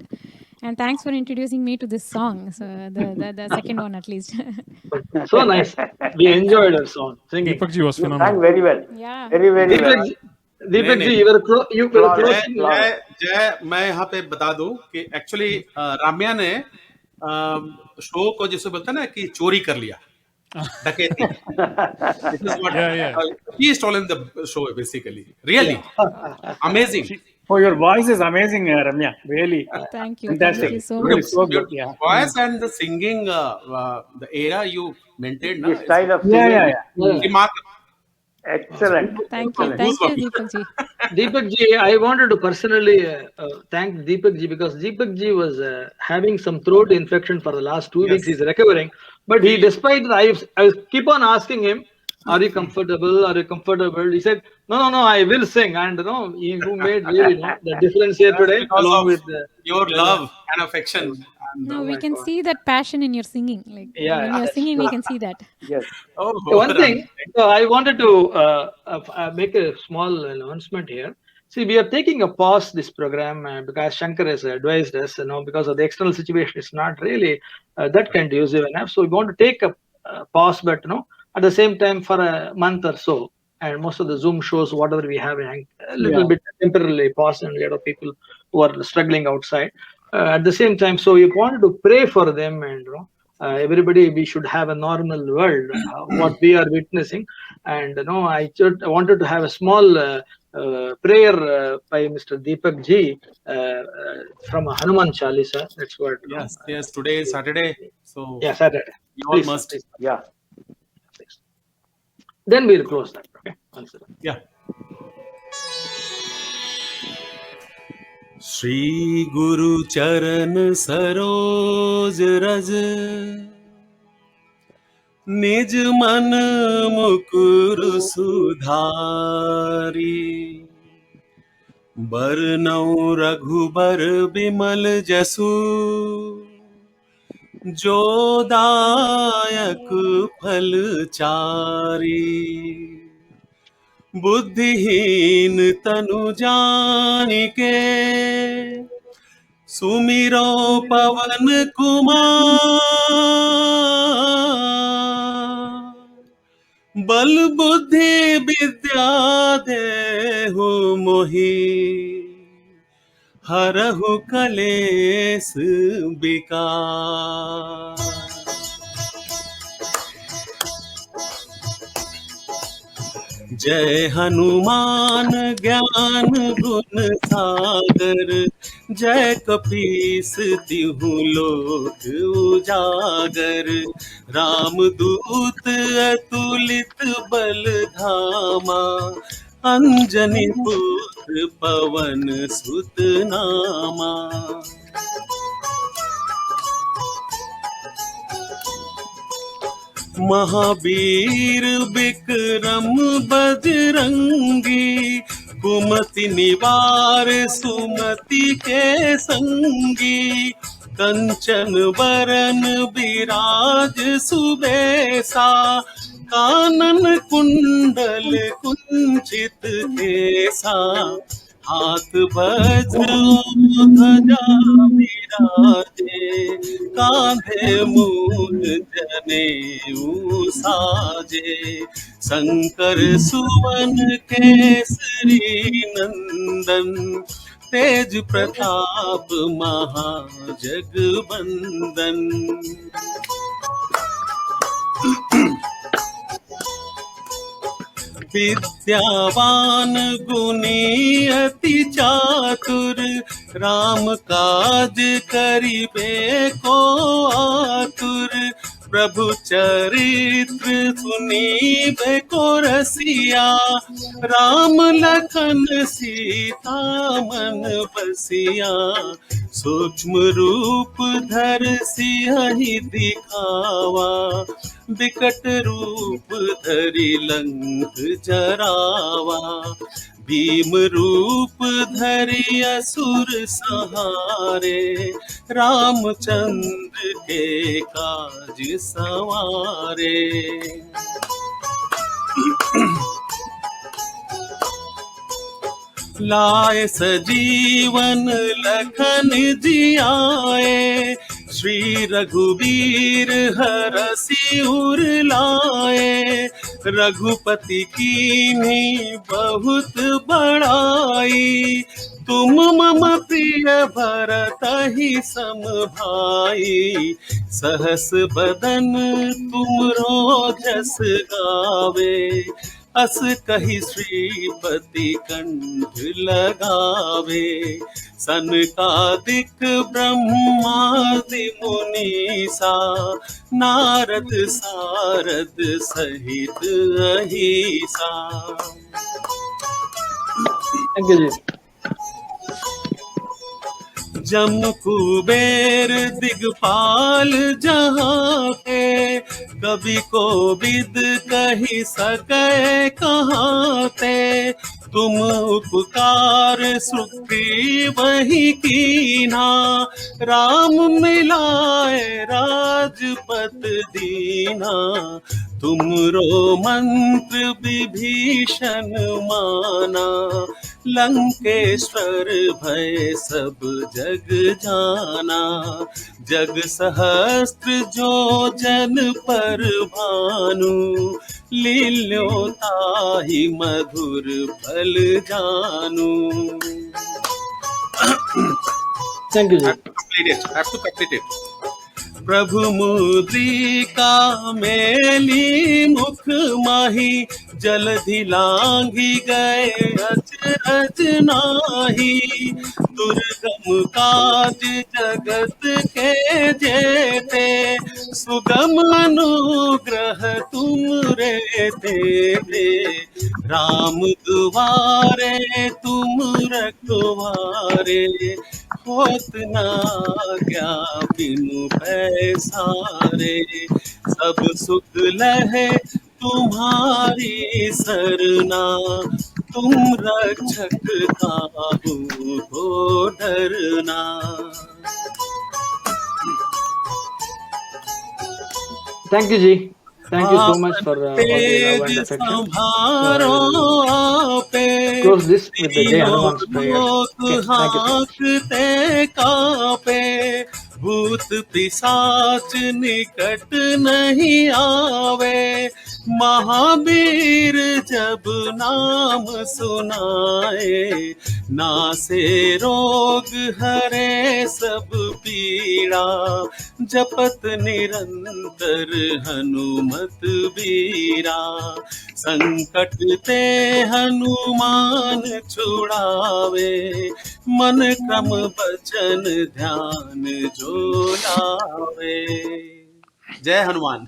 And thanks for introducing me to this song. So the second one at least. So nice. We enjoyed our song singing. Deepak ji was phenomenal. Sang very well. Yeah. Very well. Deepak ji, you were close. जय मैं यहाँ पे बता दूं कि actually Ramya ने show को जैसे बोलते हैं ना कि चोरी कर लिया, डकैती. He stolen the show basically. Really amazing. Oh, your voice is amazing, Ramya. Really. Thank you. Fantastic. Thank you so Really much. so good. Yeah. Voice and the singing, the era you maintained, The style of singing. remarkable. Excellent. Thank you, Deepak ji. Deepak ji, I wanted to personally thank Deepak ji because Deepak ji was having some throat infection for the last 2 weeks. He's recovering, but despite that, I keep on asking him, "Are you comfortable? Are you comfortable?" He said, "No, I will sing." And you made really the difference here today, along with your love and affection. No, we can see that passion in your singing. Like when you're singing, we can see that. Yes. One thing, I wanted to make a small announcement here. See, we are taking a pause this program because Shankar has advised us, because of the external situation, it's not really that conducive enough. So we want to take a pause, but at the same time for a month or so, and most of the Zoom shows, whatever we have, a little bit temporarily pause, and a lot of people who are struggling outside. At the same time, so we wanted to pray for them, and everybody, we should have a normal world, what we are witnessing. And I wanted to have a small prayer by Mr. Deepak Ji from Hanuman Chalisa. That's what. Yes. Today is Saturday, so yeah, Saturday. You all must. Please. Yeah. Then we'll close that. Okay. Yeah. Shri गुरु चरण सरोज रज निज मन मुकुर सुधारी बरनौ रघुबर बिमल जसु जो दायक फल चारी बुद्धिहीन तनु जानिके सुमिरो पवन कुमार बल बुद्धि विद्या देहु मोहि हरहु कलेस विकार। जय हनुमान ज्ञान गुण सागर जय कपीस तिहु लोक उजागर रामदूत अतुलित बल धामा अंजनी पुत्र पवन सुत नामा। महावीर विक्रम बजरंगी कुमति निवार सुमति के संगी कंचन बरन विराज सुबेसा कानन कुंडल कुंचित केसा हाथ वज्र ध्वजा विराजे कांधे मूल जनेऊ साजे शंकर सुवन केसरी नंदन तेज प्रताप महाजगवंदन। विद्यावान गुणी अति चातुर राम काज करिबे को आतुर प्रभु चरित्र सुनीबे को रसिया राम लखन सीता मन बसिया सूक्ष्म रूप धर सिंहि दिखावा विकट रूप धरि लंक जरावा भीम रूप धरि असुर संहारे रामचंद्र के काज सवारे। लाए सजीवन लखन जियाए श्री रघुबीर हरषि उर लाए रघुपति कीन्ही बहुत बड़ाई तुम मम प्रिय भरतहि सम भाई सहस बदन तुमरो जस गावे अस कहि श्रीपति कंठ लगावे सनकादिक ब्रह्मादि मुनीसा नारद सारद सहित अहिसा। Thank you, ji. जम कुबेर दिगपाल जहाँ पे कवि को विद कही सके कहाँ ते तुम उपकार सुग्रीव ही कीना राम मिलाए राजपत दीना तुमरो मंत्र विभीषण माना लंकेश्वर भय सब जग जाना जग सहस्त्र जो जन पर भानु लील्यो ताहि मधुर फल जानू। Thank you, ji. I have to complete it. प्रभु मुद्रिका मेली मुख माही, जलधि लांघी गए अचरज नाही। दुर्गम काज जगत के जेते, सुगम अनुग्रह तुम रे ते। राम दुआरे तुम रखवारे, होत ना क्या बिनु पैसारे। सब सुख लहे तुम्हारी सरना, तुम रक्षक काहू को डरना। Thank you, Ji. Thank you so much for all the love and affection. Close this with the Jai Hanuman's prayer. Okay, thank you so much. भूत पिशाच निकट नहीं आवे, महावीर जब नाम सुनाए। नासे रोग हरे सब पीड़ा, जपत निरंतर हनुमत बीरा। संकट ते हनुमान छुड़ावे, मन क्रम बचन ध्यान जो लावे। जय Hanuman.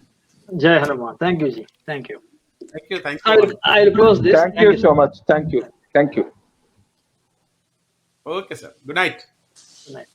Jai Hanuman. Thank you, Ji. Thank you. Thank you. Thank I you. will close this. Thank you so much. Thank you. Thank you. Okay, sir. Good night. Good night.